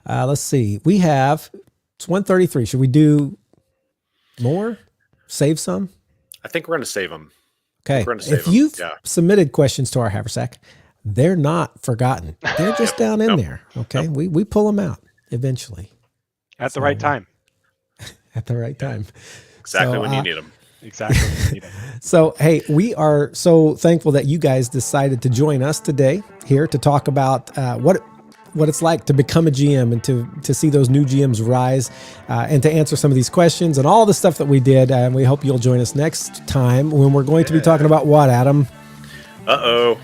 Let's see. It's 1:33. Should we do more? Save some? I think we're going to save them. Okay. If you've submitted questions to our Haversack, they're not forgotten. They're just down in there. Okay. We pull them out eventually. At the right time. At the right time. Exactly when you need them. Exactly when you need them. So, hey, we are so thankful that you guys decided to join us today here to talk about what what it's like to become a GM and to see those new GMs rise and to answer some of these questions and all the stuff that we did. And we hope you'll join us next time when we're going to be talking about what, Adam? We're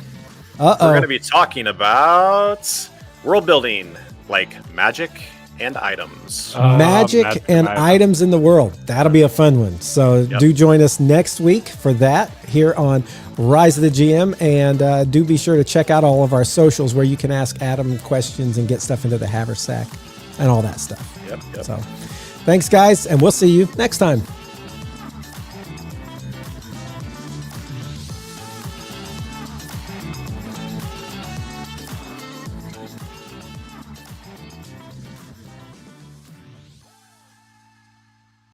going to be talking about world building, like magic and items. Magic and items in the world. That'll be a fun one. So do join us next week for that here on Rise of the GM. And do be sure to check out all of our socials where you can ask Adam questions and get stuff into the Haversack and all that stuff. Yep. So thanks, guys, and we'll see you next time.